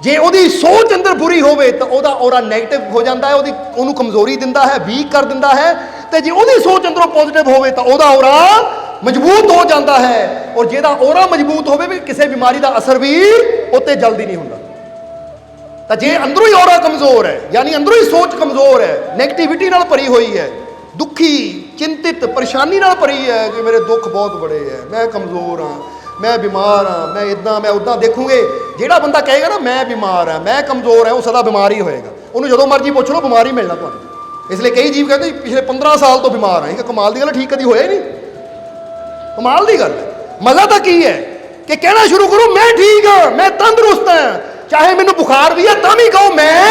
ਜੇ ਉਹਦੀ ਸੋਚ ਅੰਦਰ ਬੁਰੀ ਹੋਵੇ ਤਾਂ ਉਹਦਾ ਔਰਾ ਨੈਗੇਟਿਵ ਹੋ ਜਾਂਦਾ ਹੈ, ਉਹਨੂੰ ਕਮਜ਼ੋਰੀ ਦਿੰਦਾ ਹੈ, ਵੀਕ ਕਰ ਦਿੰਦਾ ਹੈ। ਤੇ ਜੇ ਉਹਦੀ ਸੋਚ ਅੰਦਰੋਂ ਪੋਜ਼ਿਟਿਵ ਹੋਵੇ ਤਾਂ ਉਹਦਾ ਔਰਾ ਮਜ਼ਬੂਤ ਹੋ ਜਾਂਦਾ ਹੈ। ਔਰ ਜਿਹਦਾ ਔਰਾ ਮਜ਼ਬੂਤ ਹੋਵੇ ਵੀ ਕਿਸੇ ਬਿਮਾਰੀ ਦਾ ਅਸਰ ਵੀ ਉੱਤੇ ਜਲਦੀ ਨਹੀਂ ਹੁੰਦਾ। ਤਾਂ ਜੇ ਅੰਦਰੋਂ ਹੀ ਔਰਾ ਕਮਜ਼ੋਰ ਹੈ, ਯਾਨੀ ਅੰਦਰੋਂ ਹੀ ਸੋਚ ਕਮਜ਼ੋਰ ਹੈ, ਨੈਗੇਟਿਵਿਟੀ ਨਾਲ ਭਰੀ ਹੋਈ ਹੈ, ਦੁਖੀ, ਚਿੰਤਿਤ, ਪਰੇਸ਼ਾਨੀ ਨਾਲ ਭਰੀ ਹੈ ਕਿ ਮੇਰੇ ਦੁੱਖ ਬਹੁਤ ਬੜੇ ਹੈ, ਮੈਂ ਕਮਜ਼ੋਰ ਹਾਂ, ਮੈਂ ਬਿਮਾਰ ਹਾਂ, ਮੈਂ ਇਦਾਂ ਮੈਂ ਉੱਦਾਂ। ਦੇਖੋਗੇ ਜਿਹੜਾ ਬੰਦਾ ਕਹੇਗਾ ਨਾ ਮੈਂ ਬਿਮਾਰ ਹਾਂ, ਮੈਂ ਕਮਜ਼ੋਰ ਹਾਂ, ਉਹ ਸਦਾ ਬਿਮਾਰ ਹੀ ਹੋਏਗਾ। ਉਹਨੂੰ ਜਦੋਂ ਮਰਜ਼ੀ ਪੁੱਛ ਲਓ ਬਿਮਾਰ ਹੀ ਮਿਲਣਾ ਤੁਹਾਨੂੰ। ਇਸ ਲਈ ਕਈ ਜੀਵ ਕਹਿੰਦੇ ਪਿਛਲੇ 15 ਸਾਲ ਤੋਂ ਬਿਮਾਰ ਹਾਂ। ਇਹ ਕਮਾਲ ਦੀ ਗੱਲ, ਠੀਕ ਕਦੀ ਹੋਇਆ ਹੀ ਨਹੀਂ। ਕਮਾਲ ਦੀ ਗੱਲ ਹੈ। ਮਜ਼ਾ ਤਾਂ ਕੀ ਹੈ ਕਿ ਕਹਿਣਾ ਸ਼ੁਰੂ ਕਰੋ ਮੈਂ ਠੀਕ ਹਾਂ, ਮੈਂ ਤੰਦਰੁਸਤ ਹਾਂ, ਚਾਹੇ ਮੈਨੂੰ ਬੁਖਾਰ ਵੀ ਹੈ ਤਾਂ ਵੀ ਕਹੋ ਮੈਂ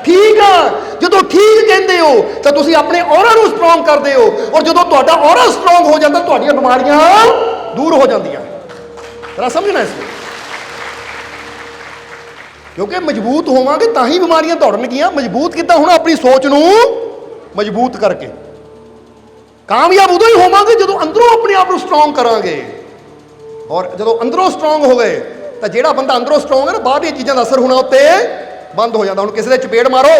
ਠੀਕ ਹਾਂ। ਜਦੋਂ ਠੀਕ ਕਹਿੰਦੇ ਹੋ ਤਾਂ ਤੁਸੀਂ ਆਪਣੇ ਔਰਾ ਨੂੰ ਸਟਰੋਂਗ ਕਰਦੇ ਹੋ, ਔਰ ਜਦੋਂ ਤੁਹਾਡਾ ਔਰਾ ਸਟਰੋਂਗ ਹੋ ਜਾਂਦਾ ਤੁਹਾਡੀਆਂ ਬਿਮਾਰੀਆਂ ਦੂਰ ਹੋ ਜਾਂਦੀਆਂ। ਜਰਾ ਸਮਝਣਾ ਇਸ ਨੂੰ, ਕਿਉਂਕਿ ਮਜ਼ਬੂਤ ਹੋਵਾਂਗੇ ਤਾਂ ਹੀ ਬਿਮਾਰੀਆਂ ਦੌੜਨਗੀਆਂ। ਮਜ਼ਬੂਤ ਕਿੱਦਾਂ ਹੋਣਾ? ਆਪਣੀ ਸੋਚ ਨੂੰ ਮਜ਼ਬੂਤ ਕਰਕੇ। ਕਾਮਯਾਬ ਉਦੋਂ ਹੀ ਹੋਵਾਂਗੇ ਜਦੋਂ ਅੰਦਰੋਂ ਆਪਣੇ ਆਪ ਨੂੰ ਸਟਰੋਂਗ ਕਰਾਂਗੇ। ਔਰ ਜਦੋਂ ਅੰਦਰੋਂ ਸਟਰੋਂਗ ਹੋਵੇ ਤਾਂ ਜਿਹੜਾ ਬੰਦਾ ਅੰਦਰੋਂ ਸਟਰੋਂਗ ਹੈ ਨਾ, ਬਾਹਰ ਦੀਆਂ ਚੀਜ਼ਾਂ ਦਾ ਅਸਰ ਹੋਣਾ ਉੱਤੇ ਬੰਦ ਹੋ ਜਾਂਦਾ। ਹੁਣ ਕਿਸੇ ਦੇ ਚਪੇੜ ਮਾਰੋ,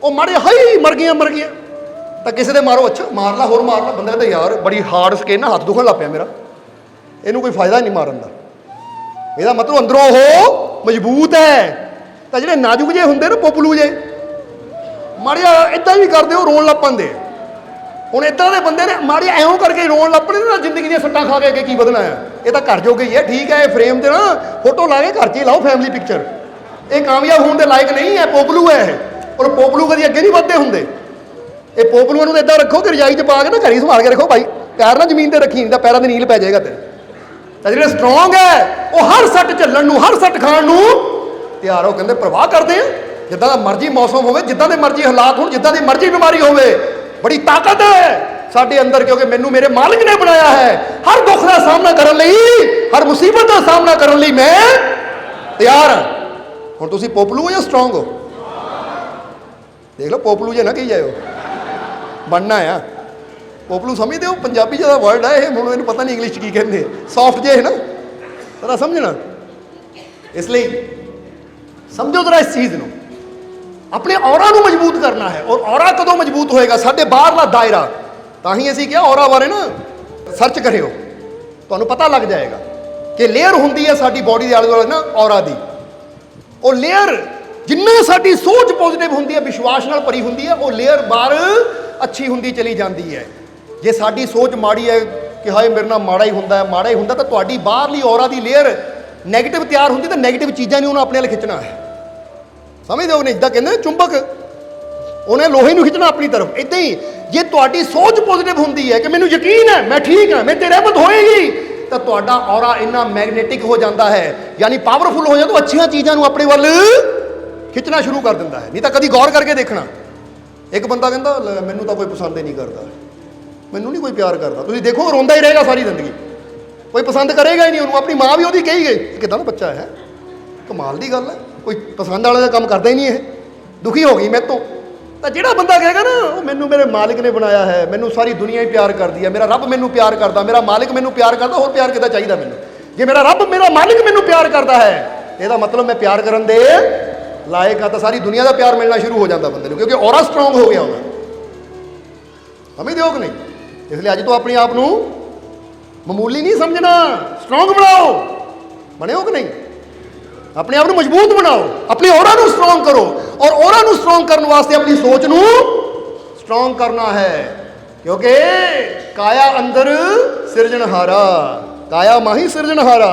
ਉਹ ਮਾਰੇ ਹਾਈ ਮਰ ਗਈਆਂ ਤਾਂ ਕਿਸੇ ਦੇ ਮਾਰੋ ਅੱਛਾ ਮਾਰ ਲਾ, ਹੋਰ ਮਾਰ ਲਾ। ਬੰਦਾ ਕਹਿੰਦਾ ਯਾਰ ਬੜੀ ਹਾਰਡ ਸਕਿਨ ਨਾ, ਹੱਥ ਦੁਖਣ ਲੱਗ ਪਿਆ ਮੇਰਾ, ਇਹਨੂੰ ਕੋਈ ਫਾਇਦਾ ਨਹੀਂ ਮਾਰਨ ਦਾ। ਇਹਦਾ ਮਤਲਬ ਅੰਦਰੋਂ ਉਹ ਮਜ਼ਬੂਤ ਹੈ। ਤਾਂ ਜਿਹੜੇ ਨਾਜ਼ੁਕ ਜਿਹੇ ਹੁੰਦੇ ਨਾ, ਪੋਪਲੂ ਜੇ, ਮਾੜਿਆ ਇਦਾਂ ਵੀ ਕਰਦੇ ਉਹ ਰੋਣ ਲੱਗ ਪੈਂਦੇ। ਹੁਣ ਇਦਾਂ ਦੇ ਬੰਦੇ ਨੇ ਮਾੜਿਆ ਐਉਂ ਕਰਕੇ ਰੋਣ ਲੱਗ ਪਣੇ ਨਾ, ਜ਼ਿੰਦਗੀ ਦੀਆਂ ਸੱਟਾਂ ਖਾ ਕੇ ਅੱਗੇ ਕੀ ਵਧਣਾ ਹੈ। ਇਹ ਤਾਂ ਘਰ ਜੋਗੇ ਹੀ ਹੈ। ਠੀਕ ਹੈ, ਇਹ ਫਰੇਮ ਤੇ ਨਾ ਫੋਟੋ ਲਾ ਕੇ ਘਰ 'ਚ ਹੀ ਲਾਓ ਫੈਮਿਲੀ ਪਿਕਚਰ। ਇਹ ਕਾਮਯਾਬ ਹੋਣ ਦੇ ਲਾਇਕ ਨਹੀਂ ਹੈ, ਪੋਪਲੂ ਹੈ ਇਹ। ਔਰ ਪੋਪਲੂ ਕਦੀ ਅੱਗੇ ਨਹੀਂ ਵੱਧਦੇ ਹੁੰਦੇ। ਇਹ ਪੋਪਲੂਆਂ ਨੂੰ ਇਦਾਂ ਰੱਖੋ ਕਿ ਰਜਾਈ 'ਚ ਪਾ ਕੇ ਨਾ ਘਰੀ ਸੰਭਾਲ ਕੇ ਰੱਖੋ ਭਾਈ, ਪੈਰ ਨਾ ਜ਼ਮੀਨ ਤੇ ਰੱਖੀ, ਨਹੀਂ ਤਾਂ ਪੈਰਾਂ ਦੇ ਨੀਲ ਪੈ ਜਾਏਗਾ ਤੇਰੇ। ਤਾਂ ਜਿਹੜੇ ਸਟਰੋਂਗ ਹੈ ਉਹ ਹਰ ਸੱਟ ਝੱਲਣ ਨੂੰ, ਹਰ ਸੱਟ ਖਾਣ ਨੂੰ ਤਿਆਰ ਹੋ। ਕਹਿੰਦੇ ਪ੍ਰਵਾਹ ਕਰਦੇ ਆ, ਜਿੱਦਾਂ ਦਾ ਮਰਜ਼ੀ ਮੌਸਮ ਹੋਵੇ, ਜਿੱਦਾਂ ਦੇ ਮਰਜ਼ੀ ਹਾਲਾਤ ਹੋਣ, ਜਿੱਦਾਂ ਦੀ ਮਰਜ਼ੀ ਬਿਮਾਰੀ ਹੋਵੇ, ਬੜੀ ਤਾਕਤ ਹੈ ਸਾਡੇ ਅੰਦਰ, ਕਿਉਂਕਿ ਮੈਨੂੰ ਮੇਰੇ ਮਾਲਕ ਨੇ ਬਣਾਇਆ ਹੈ। ਹਰ ਦੁੱਖ ਦਾ ਸਾਹਮਣਾ ਕਰਨ ਲਈ, ਹਰ ਮੁਸੀਬਤ ਦਾ ਸਾਹਮਣਾ ਕਰਨ ਲਈ ਮੈਂ ਤਿਆਰ ਹਾਂ। ਹੁਣ ਤੁਸੀਂ ਪੋਪਲੂ ਹੋ ਜਾਂ ਸਟਰੋਂਗ ਹੋ? ਦੇਖ ਲਓ, ਪੋਪਲੂ ਜੇ ਨਾ ਕਹੀ ਜਾਇਓ, ਬਣਨਾ ਆ। ਪੋਪਲੂ ਸਮਝਦੇ ਹੋ? ਪੰਜਾਬੀ ਜਿਹਦਾ ਵਰਡ ਹੈ ਇਹ, ਹੁਣ ਮੈਨੂੰ ਪਤਾ ਨਹੀਂ ਇੰਗਲਿਸ਼ 'ਚ ਕੀ ਕਹਿੰਦੇ। ਸੌਫਟ ਜੇ ਹੈ ਨਾ, ਜ਼ਰਾ ਸਮਝਣਾ। ਇਸ ਲਈ ਸਮਝੋ ਜ਼ਰਾ ਇਸ ਚੀਜ਼ ਨੂੰ, ਆਪਣੇ ਔਰਾ ਨੂੰ ਮਜ਼ਬੂਤ ਕਰਨਾ ਹੈ। ਔਰ ਔਰਾ ਕਦੋਂ ਮਜ਼ਬੂਤ ਹੋਏਗਾ? ਸਾਡੇ ਬਾਹਰਲਾ ਦਾਇਰਾ। ਤਾਂ ਹੀ ਅਸੀਂ ਕਿਹਾ ਔਰਾ ਬਾਰੇ ਨਾ ਸਰਚ ਕਰਿਓ, ਤੁਹਾਨੂੰ ਪਤਾ ਲੱਗ ਜਾਏਗਾ ਕਿ ਲੇਅਰ ਹੁੰਦੀ ਹੈ ਸਾਡੀ ਬੋਡੀ ਦੇ ਆਲੇ ਦੁਆਲੇ ਨਾ ਔਰਾ ਦੀ। ਉਹ ਲੇਅਰ ਜਿੰਨਾ ਸਾਡੀ ਸੋਚ ਪੋਜ਼ਿਟਿਵ ਹੁੰਦੀ ਹੈ, ਵਿਸ਼ਵਾਸ ਨਾਲ ਭਰੀ ਹੁੰਦੀ ਹੈ, ਉਹ ਲੇਅਰ ਬਾਹਰ ਅੱਛੀ ਹੁੰਦੀ ਚਲੀ ਜਾਂਦੀ ਹੈ। ਜੇ ਸਾਡੀ ਸੋਚ ਮਾੜੀ ਹੈ ਕਿ ਹਾਏ ਮੇਰੇ ਨਾਲ ਮਾੜਾ ਹੀ ਹੁੰਦਾ ਹੈ, ਮਾੜਾ ਹੀ ਹੁੰਦਾ, ਤਾਂ ਤੁਹਾਡੀ ਬਾਹਰਲੀ ਔਰਾ ਦੀ ਲੇਅਰ ਨੈਗੇਟਿਵ ਤਿਆਰ ਹੁੰਦੀ, ਤਾਂ ਨੈਗੇਟਿਵ ਚੀਜ਼ਾਂ ਨੇ ਉਹਨੂੰ ਆਪਣੇ ਵੱਲ ਖਿੱਚਣਾ ਹੈ। ਸਮਝਦੇ ਹੋ? ਨਹੀਂ, ਜਿੱਦਾਂ ਕਹਿੰਦੇ ਚੁੰਬਕ, ਉਹਨੇ ਲੋਹੇ ਨੂੰ ਖਿੱਚਣਾ ਆਪਣੀ ਤਰਫ। ਇਦਾਂ ਹੀ ਜੇ ਤੁਹਾਡੀ ਸੋਚ ਪੋਜ਼ਿਟਿਵ ਹੁੰਦੀ ਹੈ ਕਿ ਮੈਨੂੰ ਯਕੀਨ ਹੈ ਮੈਂ ਠੀਕ ਹਾਂ, ਮੇਰੇ ਤੇ ਰਹਿਮਤ ਹੋਏਗੀ, ਤਾਂ ਤੁਹਾਡਾ ਔਰਾ ਇੰਨਾ ਮੈਗਨੈਟਿਕ ਹੋ ਜਾਂਦਾ ਹੈ, ਯਾਨੀ ਪਾਵਰਫੁਲ ਹੋ ਜਾਂਦਾ। ਉਹ ਅੱਛੀਆਂ ਚੀਜ਼ਾਂ ਨੂੰ ਆਪਣੇ ਵੱਲ ਖਿੱਚਣਾ ਸ਼ੁਰੂ ਕਰ ਦਿੰਦਾ ਹੈ। ਨਹੀਂ ਤਾਂ ਕਦੀ ਗੌਰ ਕਰਕੇ ਦੇਖਣਾ, ਇੱਕ ਬੰਦਾ ਕਹਿੰਦਾ ਮੈਨੂੰ ਤਾਂ ਕੋਈ ਪਸੰਦ ਹੀ ਨਹੀਂ ਕਰਦਾ, ਮੈਨੂੰ ਨਹੀਂ ਕੋਈ ਪਿਆਰ ਕਰਦਾ। ਤੁਸੀਂ ਦੇਖੋ ਰੋਂਦਾ ਹੀ ਰਹੇਗਾ ਸਾਰੀ ਜ਼ਿੰਦਗੀ, ਕੋਈ ਪਸੰਦ ਕਰੇਗਾ ਹੀ ਨਹੀਂ ਉਹਨੂੰ। ਆਪਣੀ ਮਾਂ ਵੀ ਉਹਦੀ ਕਹੀ ਗਈ ਕਿੱਦਾਂ ਦਾ ਬੱਚਾ ਹੈ, ਕਮਾਲ ਦੀ ਗੱਲ ਹੈ, ਕੋਈ ਪਸੰਦ ਵਾਲੇ ਦਾ ਕੰਮ ਕਰਦਾ ਹੀ ਨਹੀਂ, ਇਹ ਦੁਖੀ ਹੋ ਗਈ ਮੇਰੇ ਤੋਂ। ਤਾਂ ਜਿਹੜਾ ਬੰਦਾ ਕਹੇਗਾ ਨਾ ਉਹ ਮੈਨੂੰ ਮੇਰੇ ਮਾਲਿਕ ਨੇ ਬਣਾਇਆ ਹੈ, ਮੈਨੂੰ ਸਾਰੀ ਦੁਨੀਆ ਹੀ ਪਿਆਰ ਕਰਦੀ ਹੈ, ਮੇਰਾ ਰੱਬ ਮੈਨੂੰ ਪਿਆਰ ਕਰਦਾ, ਮੇਰਾ ਮਾਲਿਕ ਮੈਨੂੰ ਪਿਆਰ ਕਰਦਾ, ਹੋਰ ਪਿਆਰ ਕਿੱਦਾਂ ਚਾਹੀਦਾ ਮੈਨੂੰ? ਜੇ ਮੇਰਾ ਰੱਬ, ਮੇਰਾ ਮਾਲਿਕ ਮੈਨੂੰ ਪਿਆਰ ਕਰਦਾ ਹੈ, ਇਹਦਾ ਮਤਲਬ ਮੈਂ ਪਿਆਰ ਕਰਨ ਦੇ ਲਾਇਕ ਆ। ਤਾਂ ਸਾਰੀ ਦੁਨੀਆ ਦਾ ਪਿਆਰ ਮਿਲਣਾ ਸ਼ੁਰੂ ਹੋ ਜਾਂਦਾ ਬੰਦੇ ਨੂੰ, ਕਿਉਂਕਿ ਔਰਾ ਸਟਰੋਂਗ ਹੋ ਗਿਆ ਉਹਦਾ। ਸਮਝਦੇ ਹੋ ਕਿ ਨਹੀਂ? ਇਸ ਲਈ ਅੱਜ ਤੋਂ ਆਪਣੇ ਆਪ ਨੂੰ ਮਾਮੂਲੀ ਨਹੀਂ ਸਮਝਣਾ, ਸਟਰੋਂਗ ਬਣਾਓ। ਬਣਿਓ ਕਿ ਨਹੀਂ? ਆਪਣੇ ਆਪ ਨੂੰ ਮਜ਼ਬੂਤ ਬਣਾਓ, ਆਪਣੀ ਔਰਾ ਨੂੰ ਸਟਰੋਂਗ ਕਰੋ। ਔਰ ਔਰਾ ਨੂੰ ਸਟਰੋਂਗ ਕਰਨ ਵਾਸਤੇ ਆਪਣੀ ਸੋਚ ਨੂੰ ਸਟਰੋਂਗ ਕਰਨਾ ਹੈ, ਕਿਉਂਕਿ ਕਾਇਆ ਅੰਦਰ ਸਿਰਜਣਹਾਰਾ, ਕਾਇਆ ਮਾਹੀ ਸਿਰਜਣਹਾਰਾ।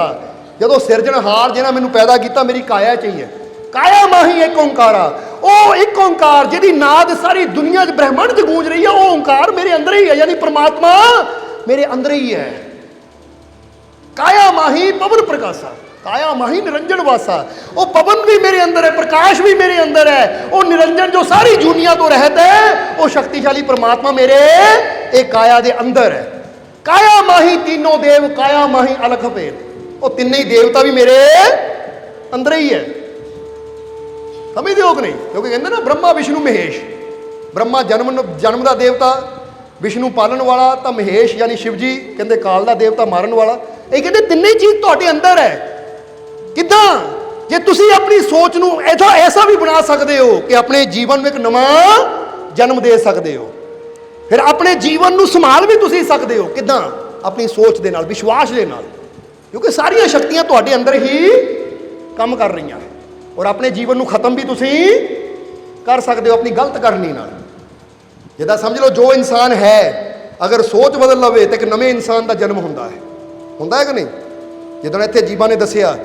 ਜਦੋਂ ਸਿਰਜਣਹਾਰ ਜਿਹਨਾਂ ਮੈਨੂੰ ਪੈਦਾ ਕੀਤਾ ਮੇਰੀ ਕਾਇਆ ਚਾਹੀਏ, ਕਾਇਆ ਮਾਹੀ ਇੱਕ ਓਂਕਾਰਾ। ਉਹ ਇੱਕ ਓਂਕਾਰ ਜਿਹਦੀ ਨਾਦ ਸਾਰੀ ਦੁਨੀਆ 'ਚ ਬ੍ਰਹਿਮੰਡ 'ਚ ਗੂੰਜ ਰਹੀ ਹੈ, ਉਹ ਓਂਕਾਰ ਮੇਰੇ ਅੰਦਰ ਹੀ ਹੈ, ਯਾਨੀ ਪ੍ਰਮਾਤਮਾ ਮੇਰੇ ਅੰਦਰ ਹੀ ਹੈ। ਕਾਇਆ ਮਾਹੀ ਪਵਨ ਪ੍ਰਕਾਸ਼ਾ, ਕਾਇਆ ਮਾਹੀ ਨਿਰੰਜਨ ਵਾਸਾ। ਉਹ ਪਵਨ ਵੀ ਮੇਰੇ ਅੰਦਰ ਹੈ, ਪ੍ਰਕਾਸ਼ ਵੀ ਮੇਰੇ ਅੰਦਰ ਹੈ। ਉਹ ਨਿਰੰਜਨ ਜੋ ਸਾਰੀ ਦੁਨੀਆ ਤੋਂ ਰਹਿਤ ਹੈ, ਉਹ ਸ਼ਕਤੀਸ਼ਾਲੀ ਪ੍ਰਮਾਤਮਾ ਮੇਰੇ ਇਹ ਕਾਇਆ ਦੇ ਅੰਦਰ ਹੈ। ਕਾਇਆ ਮਾਹੀ तीनों देव, काया माही अलख भेद। वो तीन ही देवता भी मेरे अंदर ही है। समझते हो कि नहीं? क्योंकि कहते ना ब्रह्मा विष्णु महेश। ब्रह्मा जन्म का देवता, ਵਿਸ਼ਨੂੰ ਪਾਲਣ ਵਾਲਾ, ਤਾਂ ਮਹੇਸ਼ ਯਾਨੀ ਸ਼ਿਵ ਜੀ ਕਹਿੰਦੇ ਕਾਲ ਦਾ ਦੇਵਤਾ ਮਾਰਨ ਵਾਲਾ। ਇਹ ਕਹਿੰਦੇ ਤਿੰਨੇ ਚੀਜ਼ ਤੁਹਾਡੇ ਅੰਦਰ ਹੈ। ਕਿੱਦਾਂ? ਜੇ ਤੁਸੀਂ ਆਪਣੀ ਸੋਚ ਨੂੰ ਐਸਾ ਵੀ ਬਣਾ ਸਕਦੇ ਹੋ ਕਿ ਆਪਣੇ ਜੀਵਨ ਨੂੰ ਇੱਕ ਨਵਾਂ ਜਨਮ ਦੇ ਸਕਦੇ ਹੋ। ਫਿਰ ਆਪਣੇ ਜੀਵਨ ਨੂੰ ਸੰਭਾਲ ਵੀ ਤੁਸੀਂ ਸਕਦੇ ਹੋ। ਕਿੱਦਾਂ? ਆਪਣੀ ਸੋਚ ਦੇ ਨਾਲ, ਵਿਸ਼ਵਾਸ ਦੇ ਨਾਲ, ਕਿਉਂਕਿ ਸਾਰੀਆਂ ਸ਼ਕਤੀਆਂ ਤੁਹਾਡੇ ਅੰਦਰ ਹੀ ਕੰਮ ਕਰ ਰਹੀਆਂ ਹੈ। ਔਰ ਆਪਣੇ ਜੀਵਨ ਨੂੰ ਖਤਮ ਵੀ ਤੁਸੀਂ ਕਰ ਸਕਦੇ ਹੋ ਆਪਣੀ ਗਲਤ ਕਰਨੀ ਨਾਲ। ਜਿੱਦਾਂ ਸਮਝ ਲਓ, ਜੋ ਇਨਸਾਨ ਹੈ ਅਗਰ ਸੋਚ ਬਦਲ ਲਵੇ ਤਾਂ ਇੱਕ ਨਵੇਂ ਇਨਸਾਨ ਦਾ ਜਨਮ ਹੁੰਦਾ ਹੈ ਕਿ ਨਹੀਂ? ਜਿੱਦਾਂ ਇੱਥੇ ਜੀਵਾ ਨੇ ਦੱਸਿਆ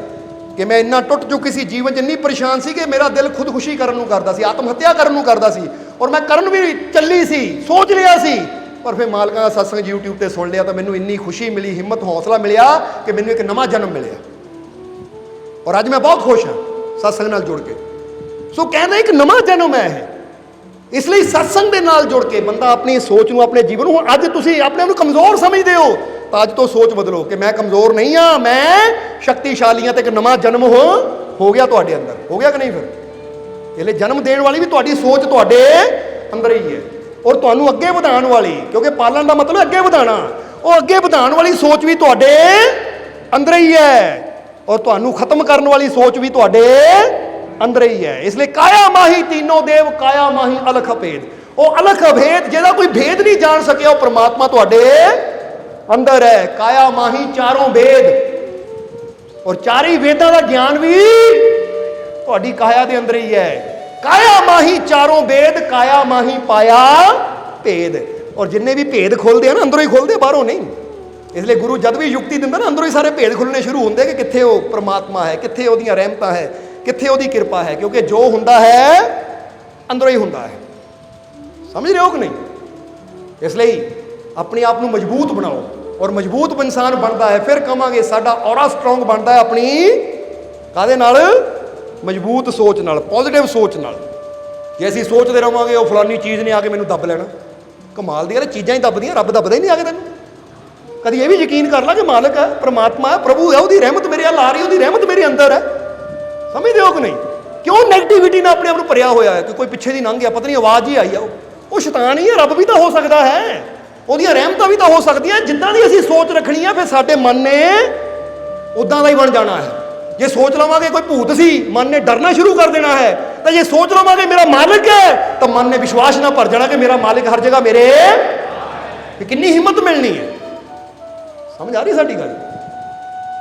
ਕਿ ਮੈਂ ਇੰਨਾ ਟੁੱਟ ਚੁੱਕੀ ਸੀ, ਜੀਵਨ 'ਚ ਇੰਨੀ ਪਰੇਸ਼ਾਨ ਸੀ ਕਿ ਮੇਰਾ ਦਿਲ ਖੁਦਕੁਸ਼ੀ ਕਰਨ ਨੂੰ ਕਰਦਾ ਸੀ, ਆਤਮ ਹੱਤਿਆ ਕਰਨ ਨੂੰ ਕਰਦਾ ਸੀ, ਔਰ ਮੈਂ ਕਰਨ ਵੀ ਚੱਲੀ ਸੀ, ਸੋਚ ਲਿਆ ਸੀ, ਪਰ ਫਿਰ ਮਾਲਕਾਂ ਦਾ ਸਤਸੰਗ YouTube ਤੇ ਸੁਣ ਲਿਆ ਤਾਂ ਮੈਨੂੰ ਇੰਨੀ ਖੁਸ਼ੀ ਮਿਲੀ, ਹਿੰਮਤ, ਹੌਸਲਾ ਮਿਲਿਆ ਕਿ ਮੈਨੂੰ ਇੱਕ ਨਵਾਂ ਜਨਮ ਮਿਲਿਆ। ਔਰ ਅੱਜ ਮੈਂ ਬਹੁਤ ਖੁਸ਼ ਹਾਂ ਸਤਸੰਗ ਨਾਲ ਜੁੜ ਕੇ। ਸੋ ਕਹਿੰਦਾ ਇੱਕ ਨਵਾਂ ਜਨਮ ਹੈ ਇਹ। ਇਸ ਲਈ ਸਤਸੰਗ ਦੇ ਨਾਲ ਜੁੜ ਕੇ ਬੰਦਾ ਆਪਣੀ ਸੋਚ ਨੂੰ, ਆਪਣੇ ਜੀਵਨ ਨੂੰ, ਅੱਜ ਤੁਸੀਂ ਆਪਣੇ ਆਪ ਨੂੰ ਕਮਜ਼ੋਰ ਸਮਝਦੇ ਹੋ ਤਾਂ ਅੱਜ ਤੋਂ ਸੋਚ ਬਦਲੋ ਕਿ ਮੈਂ ਕਮਜ਼ੋਰ ਨਹੀਂ ਹਾਂ, ਮੈਂ ਸ਼ਕਤੀਸ਼ਾਲੀ ਹਾਂ ਤੇ ਇੱਕ ਨਵਾਂ ਜਨਮ ਹੋ ਗਿਆ ਤੁਹਾਡੇ ਅੰਦਰ। ਹੋ ਗਿਆ ਕਿ ਨਹੀਂ? ਫਿਰ ਇਹ ਲਈ ਜਨਮ ਦੇਣ ਵਾਲੀ ਵੀ ਤੁਹਾਡੀ ਸੋਚ ਤੁਹਾਡੇ ਅੰਦਰ ਹੀ ਹੈ, ਔਰ ਤੁਹਾਨੂੰ ਅੱਗੇ ਵਧਾਉਣ ਵਾਲੀ, ਕਿਉਂਕਿ ਪਾਲਣ ਦਾ ਮਤਲਬ ਅੱਗੇ ਵਧਾਉਣਾ, ਉਹ ਅੱਗੇ ਵਧਾਉਣ ਵਾਲੀ ਸੋਚ ਵੀ ਤੁਹਾਡੇ ਅੰਦਰ ਹੀ ਹੈ, ਔਰ ਤੁਹਾਨੂੰ ਖਤਮ ਕਰਨ ਵਾਲੀ ਸੋਚ ਵੀ ਤੁਹਾਡੇ ਅੰਦਰ ਹੀ ਹੈ। ਇਸ ਲਈ ਕਾਇਆ ਮਾਹੀ ਤੀਨੋਂ ਦੇਵ, ਕਾਇਆ ਮਾਹੀ ਅਲਖ ਭੇਦ। ਉਹ ਅਲਖ ਭੇਦ ਜਿਹਦਾ ਕੋਈ ਭੇਦ ਨਹੀਂ ਜਾਣ ਸਕਿਆ, ਉਹ ਪ੍ਰਮਾਤਮਾ ਤੁਹਾਡੇ ਅੰਦਰ ਹੈ। ਕਾਇਆ ਮਾਹੀ ਚਾਰੋਂ ਵੇਦ, ਔਰ ਚਾਰੀ ਵੇਦਾਂ ਦਾ ਗਿਆਨ ਵੀ ਤੁਹਾਡੀ ਕਾਇਆ ਦੇ ਅੰਦਰ ਹੀ ਹੈ। ਕਾਇਆ ਮਾਹੀ ਚਾਰੋਂ ਵੇਦ, ਕਾਇਆ ਮਾਹੀ ਪਾਇਆ ਭੇਦ। ਔਰ ਜਿੰਨੇ ਵੀ ਭੇਦ ਖੁੱਲਦੇ ਆ ਨਾ, ਅੰਦਰੋਂ ਹੀ ਖੁੱਲਦੇ, ਬਾਹਰੋਂ ਨਹੀਂ। ਇਸ ਲਈ ਗੁਰੂ ਜਦ ਵੀ ਯੁਕਤੀ ਦਿੰਦਾ ਨਾ, ਅੰਦਰੋਂ ਹੀ ਸਾਰੇ ਭੇਦ ਖੁੱਲਣੇ ਸ਼ੁਰੂ ਹੁੰਦੇ ਕਿ ਕਿੱਥੇ ਉਹ ਪ੍ਰਮਾਤਮਾ ਹੈ, ਕਿੱਥੇ ਉਹਦੀਆਂ ਰਹਿਮਤਾਂ ਹੈ, ਕਿੱਥੇ ਉਹਦੀ ਕਿਰਪਾ ਹੈ, ਕਿਉਂਕਿ ਜੋ ਹੁੰਦਾ ਹੈ ਅੰਦਰੋਂ ਹੀ ਹੁੰਦਾ ਹੈ। ਸਮਝ ਰਹੇ ਹੋ ਕਿ ਨਹੀਂ? ਇਸ ਲਈ ਆਪਣੇ ਆਪ ਨੂੰ ਮਜ਼ਬੂਤ ਬਣਾਓ, ਔਰ ਮਜ਼ਬੂਤ ਇਨਸਾਨ ਬਣਦਾ ਹੈ। ਫਿਰ ਕਹਾਂਗੇ ਸਾਡਾ ਔਰਾ ਸਟਰੋਂਗ ਬਣਦਾ ਹੈ ਆਪਣੀ ਕਾਹਦੇ ਨਾਲ? ਮਜ਼ਬੂਤ ਸੋਚ ਨਾਲ, ਪੋਜ਼ਿਟਿਵ ਸੋਚ ਨਾਲ। ਜੇ ਅਸੀਂ ਸੋਚਦੇ ਰਹਾਂਗੇ ਉਹ ਫਲਾਨੀ ਚੀਜ਼ ਨੇ ਆ ਕੇ ਮੈਨੂੰ ਦੱਬ ਲੈਣਾ, ਕਮਾਲ ਦੀ ਗੱਲ, ਚੀਜ਼ਾਂ ਹੀ ਦੱਬਦੀਆਂ, ਰੱਬ ਦੱਬਦਾ ਹੀ ਨਹੀਂ ਆ ਕੇ ਤੈਨੂੰ। ਕਦੀ ਇਹ ਵੀ ਯਕੀਨ ਕਰ ਲਾ ਕਿ ਮਾਲਕ ਹੈ, ਪ੍ਰਮਾਤਮਾ ਹੈ, ਪ੍ਰਭੂ ਹੈ, ਉਹਦੀ ਰਹਿਮਤ ਮੇਰੇ ਵੱਲ ਆ ਰਹੀ, ਉਹਦੀ ਰਹਿਮਤ ਮੇਰੇ ਅੰਦਰ ਹੈ। ਸਮਝਦੇ ਹੋ ਕਿ ਨਹੀਂ? ਕਿਉਂ ਨੈਗੇਟਿਵਿਟੀ ਨਾਲ ਆਪਣੇ ਆਪ ਨੂੰ ਭਰਿਆ ਹੋਇਆ ਹੈ ਕਿ ਕੋਈ ਪਿੱਛੇ ਦੀ ਲੰਘ ਗਿਆ, ਪਤਾ ਨਹੀਂ ਆਵਾਜ਼ ਹੀ ਆਈ ਆ, ਉਹ ਸ਼ੈਤਾਨ ਹੀ ਹੈ। ਰੱਬ ਵੀ ਤਾਂ ਹੋ ਸਕਦਾ ਹੈ, ਉਹਦੀਆਂ ਰਹਿਮਤਾਂ ਵੀ ਤਾਂ ਹੋ ਸਕਦੀਆਂ। ਜਿੱਦਾਂ ਦੀ ਅਸੀਂ ਸੋਚ ਰੱਖਣੀ ਆ, ਫਿਰ ਸਾਡੇ ਮਨ ਨੇ ਉਦਾਂ ਦਾ ਹੀ ਬਣ ਜਾਣਾ ਹੈ। ਜੇ ਸੋਚ ਲਵਾਂਗੇ ਕੋਈ ਭੂਤ ਸੀ, ਮਨ ਨੇ ਡਰਨਾ ਸ਼ੁਰੂ ਕਰ ਦੇਣਾ ਹੈ। ਤਾਂ ਜੇ ਸੋਚ ਲਵਾਂਗੇ ਮੇਰਾ ਮਾਲਕ ਹੈ, ਤਾਂ ਮਨ ਨੇ ਵਿਸ਼ਵਾਸ ਨਾਲ ਭਰ ਜਾਣਾ ਕਿ ਮੇਰਾ ਮਾਲਕ ਹਰ ਜਗ੍ਹਾ ਮੇਰੇ। ਕਿੰਨੀ ਹਿੰਮਤ ਮਿਲਣੀ ਹੈ। ਸਮਝ ਆ ਰਹੀ ਸਾਡੀ ਗੱਲ?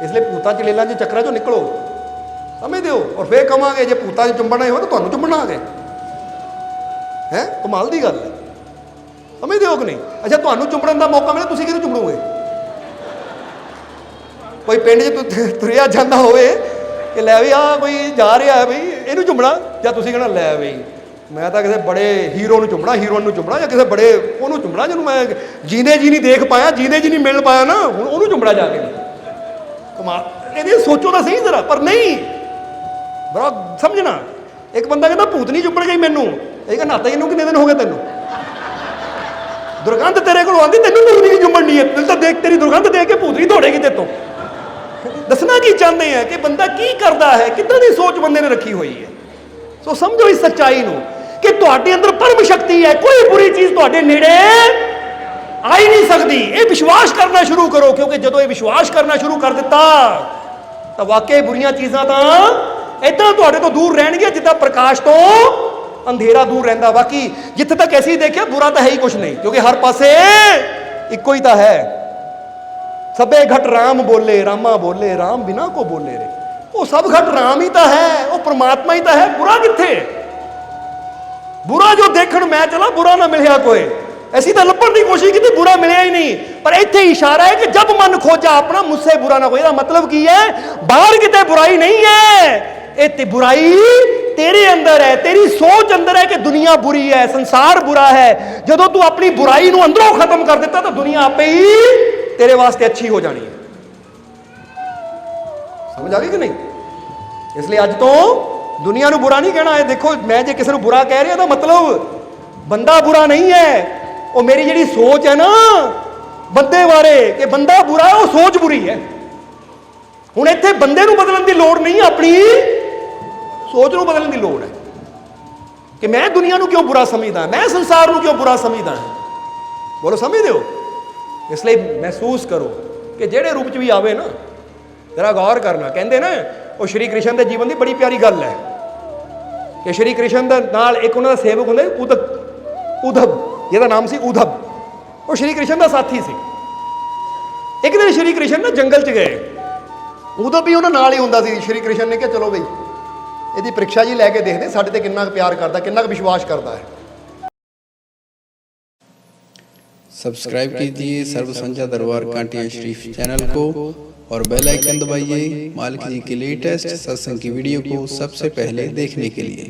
ਇਸ ਲਈ ਭੂਤਾਂ ਚਲੇਲਾਂ 'ਚ ਚੱਕਰਾਂ 'ਚੋਂ ਨਿਕਲੋ, ਸਮਝਦੇ ਹੋ? ਔਰ ਫਿਰ ਕਹਾਂਗੇ ਜੇ ਭੂਤਾਂ 'ਚ ਚੁੰਬਣਾ ਹੀ ਹੋਵੇ ਤਾਂ ਤੁਹਾਨੂੰ ਚੁੰਬਣਾ ਆ ਗਏ ਹੈ। ਕਮਾਲ ਦੀ ਗੱਲ ਹੈ। ਸਮਝਦੇ ਹੋ ਕਿ ਨਹੀਂ? ਅੱਛਾ, ਤੁਹਾਨੂੰ ਚੁੰਬੜਨ ਦਾ ਮੌਕਾ ਮਿਲੇ, ਤੁਸੀਂ ਕਿਹਨੂੰ ਚੁੰਬੜੋਗੇ? ਕੋਈ ਪਿੰਡ 'ਚ ਤੁਰਿਆ ਜਾਂਦਾ ਹੋਵੇ ਕਿ ਲੈ ਵੀ ਆ ਕੋਈ ਜਾ ਰਿਹਾ ਹੈ ਬਈ ਇਹਨੂੰ ਚੁੰਬਣਾ, ਜਾਂ ਤੁਸੀਂ ਕਹਿਣਾ ਲੈ ਬਈ ਮੈਂ ਤਾਂ ਕਿਸੇ ਬੜੇ ਹੀਰੋ ਨੂੰ ਚੁੰਬਣਾ, ਹੀਰੋਇਨ ਨੂੰ ਚੁੰਬਣਾ, ਜਾਂ ਕਿਸੇ ਬੜੇ ਉਹਨੂੰ ਚੁੰਬਣਾ ਜਿਹਨੂੰ ਮੈਂ ਜੀਂਦੇ ਜੀ ਨਹੀਂ ਦੇਖ ਪਾਇਆ, ਜੀਂਦੇ ਜੀ ਨਹੀਂ ਮਿਲ ਪਾਇਆ ਨਾ, ਹੁਣ ਉਹਨੂੰ ਚੁੰਬੜਾ ਜਾ ਕੇ। ਕਮਾਲ, ਇਹਦੇ ਸੋਚੋ ਤਾਂ ਸਹੀ ਜ਼ਰਾ। ਪਰ ਨਹੀਂ, ਬੜਾ ਸਮਝਣਾ। ਇੱਕ ਬੰਦਾ ਕਹਿੰਦਾ ਭੂਤ ਨਹੀਂ ਚੁੰਬੜ ਗਈ ਮੈਨੂੰ, ਇਹ ਕਹਿੰਦਾ ਨਾਤਾ ਇਹਨੂੰ ਕਿੰਨੇ ਦਿਨ ਹੋ ਗਏ ਤੈਨੂੰ? ਦੁਰਗੰਧ ਤੇਰੇ ਕੋਲ ਆਉਂਦੀ, ਤੈਨੂੰ ਭੂਤ ਨਹੀਂ ਚੁੰਬੜਨੀ ਹੈ। ਤੈਨੂੰ ਤਾਂ ਦੇਖ, ਤੇਰੀ ਦੁਰਗੰਧ ਦੇਖ ਕੇ ਭੂਤ ਨਹੀਂ ਦੌੜੇਗੀ ਤੇਰੇ ਤੋਂ। ਦੱਸਣਾ ਕੀ ਚਾਹੁੰਦੇ ਆ ਕਿ ਬੰਦਾ ਕੀ ਕਰਦਾ ਹੈ, ਕਿੱਦਾਂ ਦੀ ਸੋਚ ਬੰਦੇ ਨੇ ਰੱਖੀ ਹੋਈ ਹੈ। ਸੋ ਸਮਝੋ ਇਸ ਸੱਚਾਈ ਨੂੰ ਕਿ ਤੁਹਾਡੇ ਅੰਦਰ ਪਰਮ ਸ਼ਕਤੀ ਹੈ, ਕੋਈ ਬੁਰੀ ਚੀਜ਼ ਤੁਹਾਡੇ ਨੇੜੇ ਆ ਹੀ ਨਹੀਂ ਸਕਦੀ। ਇਹ ਵਿਸ਼ਵਾਸ ਕਰਨਾ ਸ਼ੁਰੂ ਕਰੋ, ਕਿਉਂਕਿ ਜਦੋਂ ਇਹ ਵਿਸ਼ਵਾਸ ਕਰਨਾ ਸ਼ੁਰੂ ਕਰ ਦਿੱਤਾ ਤਾਂ ਵਾਕਈ ਬੁਰੀਆਂ ਚੀਜ਼ਾਂ ਤਾਂ ਏਦਾਂ ਤੁਹਾਡੇ ਤੋਂ ਦੂਰ ਰਹਿਣਗੀਆਂ ਜਿੱਦਾਂ ਪ੍ਰਕਾਸ਼ ਤੋਂ ਅੰਧੇਰਾ ਦੂਰ ਰਹਿੰਦਾ। ਬਾਕੀ ਜਿੱਥੇ ਤੱਕ ਅਸੀਂ ਦੇਖਿਆ ਬੁਰਾ ਤਾਂ ਹੈ ਹੀ ਕੁਛ ਨਹੀਂ, ਕਿਉਂਕਿ ਹਰ ਪਾਸੇ ਇੱਕੋ ਹੀ ਤਾਂ ਹੈ। ਸਭੇ ਘਟ ਰਾਮ ਬੋਲੇ, ਰਾਮਾ ਬੋਲੇ, ਰਾਮ ਬਿਨਾ ਕੋ ਬੋਲੇ ਰੇ। ਉਹ ਸਭ ਘਟ ਰਾਮ ਹੀ ਤਾਂ ਹੈ, ਉਹ ਪ੍ਰਮਾਤਮਾ ਹੀ ਤਾਂ ਹੈ। ਬੁਰਾ ਕਿੱਥੇ? ਬੁਰਾ ਜੋ ਦੇਖਣ ਮੈਂ ਚਲਾ, ਬੁਰਾ ਨਾ ਮਿਲਿਆ ਕੋਈ। ਅਸੀਂ ਤਾਂ ਲੱਭਣ ਦੀ ਕੋਸ਼ਿਸ਼ ਕੀਤੀ, ਬੁਰਾ ਮਿਲਿਆ ਹੀ ਨਹੀਂ। ਪਰ ਇੱਥੇ ਇਸ਼ਾਰਾ ਹੈ ਕਿ ਜਬ ਮਨ ਖੋਜਾ ਆਪਣਾ, ਮੁझसे बुरा ना कोई। ਇਹਦਾ ਮਤਲਬ ਕੀ ਹੈ? ਬਾਹਰ ਕਿਤੇ ਬੁਰਾਈ ਨਹੀਂ ਹੈ, ਇਹ ਤੇ ਬੁਰਾਈ ਤੇਰੇ ਅੰਦਰ ਹੈ, ਤੇਰੀ ਸੋਚ ਅੰਦਰ ਹੈ ਕਿ ਦੁਨੀਆ ਬੁਰੀ ਹੈ, ਸੰਸਾਰ ਬੁਰਾ ਹੈ। ਜਦੋਂ ਤੂੰ ਆਪਣੀ ਬੁਰਾਈ ਨੂੰ ਅੰਦਰੋਂ ਖਤਮ ਕਰ ਦਿੱਤਾ ਤਾਂ ਦੁਨੀਆ ਆਪੇ ਹੀ ਤੇਰੇ ਵਾਸਤੇ ਅੱਛੀ ਹੋ ਜਾਣੀ ਹੈ। ਸਮਝ ਆ ਗਈ ਕਿ ਨਹੀਂ? ਇਸ ਲਈ ਅੱਜ ਤੋਂ ਦੁਨੀਆ ਨੂੰ ਬੁਰਾ ਨਹੀਂ ਕਹਿਣਾ। ਇਹ ਦੇਖੋ, ਮੈਂ ਜੇ ਕਿਸੇ ਨੂੰ ਬੁਰਾ ਕਹਿ ਰਿਹਾ ਤਾਂ ਮਤਲਬ ਬੰਦਾ ਬੁਰਾ ਨਹੀਂ ਹੈ। ਉਹ ਮੇਰੀ ਜਿਹੜੀ ਸੋਚ ਹੈ ਨਾ ਬੰਦੇ ਬਾਰੇ ਕਿ ਬੰਦਾ ਬੁਰਾ ਹੈ, ਉਹ ਸੋਚ ਬੁਰੀ ਹੈ। ਹੁਣ ਇੱਥੇ ਬੰਦੇ ਨੂੰ ਬਦਲਣ ਦੀ ਲੋੜ ਨਹੀਂ, ਆਪਣੀ ਸੋਚ ਨੂੰ ਬਦਲਣ ਦੀ ਲੋੜ ਹੈ ਕਿ ਮੈਂ ਦੁਨੀਆ ਨੂੰ ਕਿਉਂ ਬੁਰਾ ਸਮਝਦਾ, ਮੈਂ ਸੰਸਾਰ ਨੂੰ ਕਿਉਂ ਬੁਰਾ ਸਮਝਦਾ। बोलो समझते हो? इसलिए महसूस करो कि ਜਿਹੜੇ रूप च भी आवे ना, जरा गौर करना। कहते ना वो श्री कृष्ण के जीवन की बड़ी प्यारी गल है कि श्री कृष्ण के नाल एक उन्होंने सेवक होंगे उद्धव, जिहदा नाम सी उद्धव, वो श्री कृष्ण का साथी सी। एक दिन श्री कृष्ण ना जंगल च गए, उद्धव भी उन्होंने नाल ही हुंदा सी। श्री कृष्ण ने कहा चलो बई ਇਹਦੀ ਪ੍ਰੀਖਿਆ जी लैके देखते ਸਾਡੇ ਤੇ कितना प्यार करता, कितना विश्वास करता है। सब्सक्राइब कीजिए सर्व संध्या दरबार कांटिया शरीफ चैनल को और बेल आइकन दबाइए मालिक जी के लेटेस्ट सत्संग की वीडियो को सबसे पहले देखने के लिए।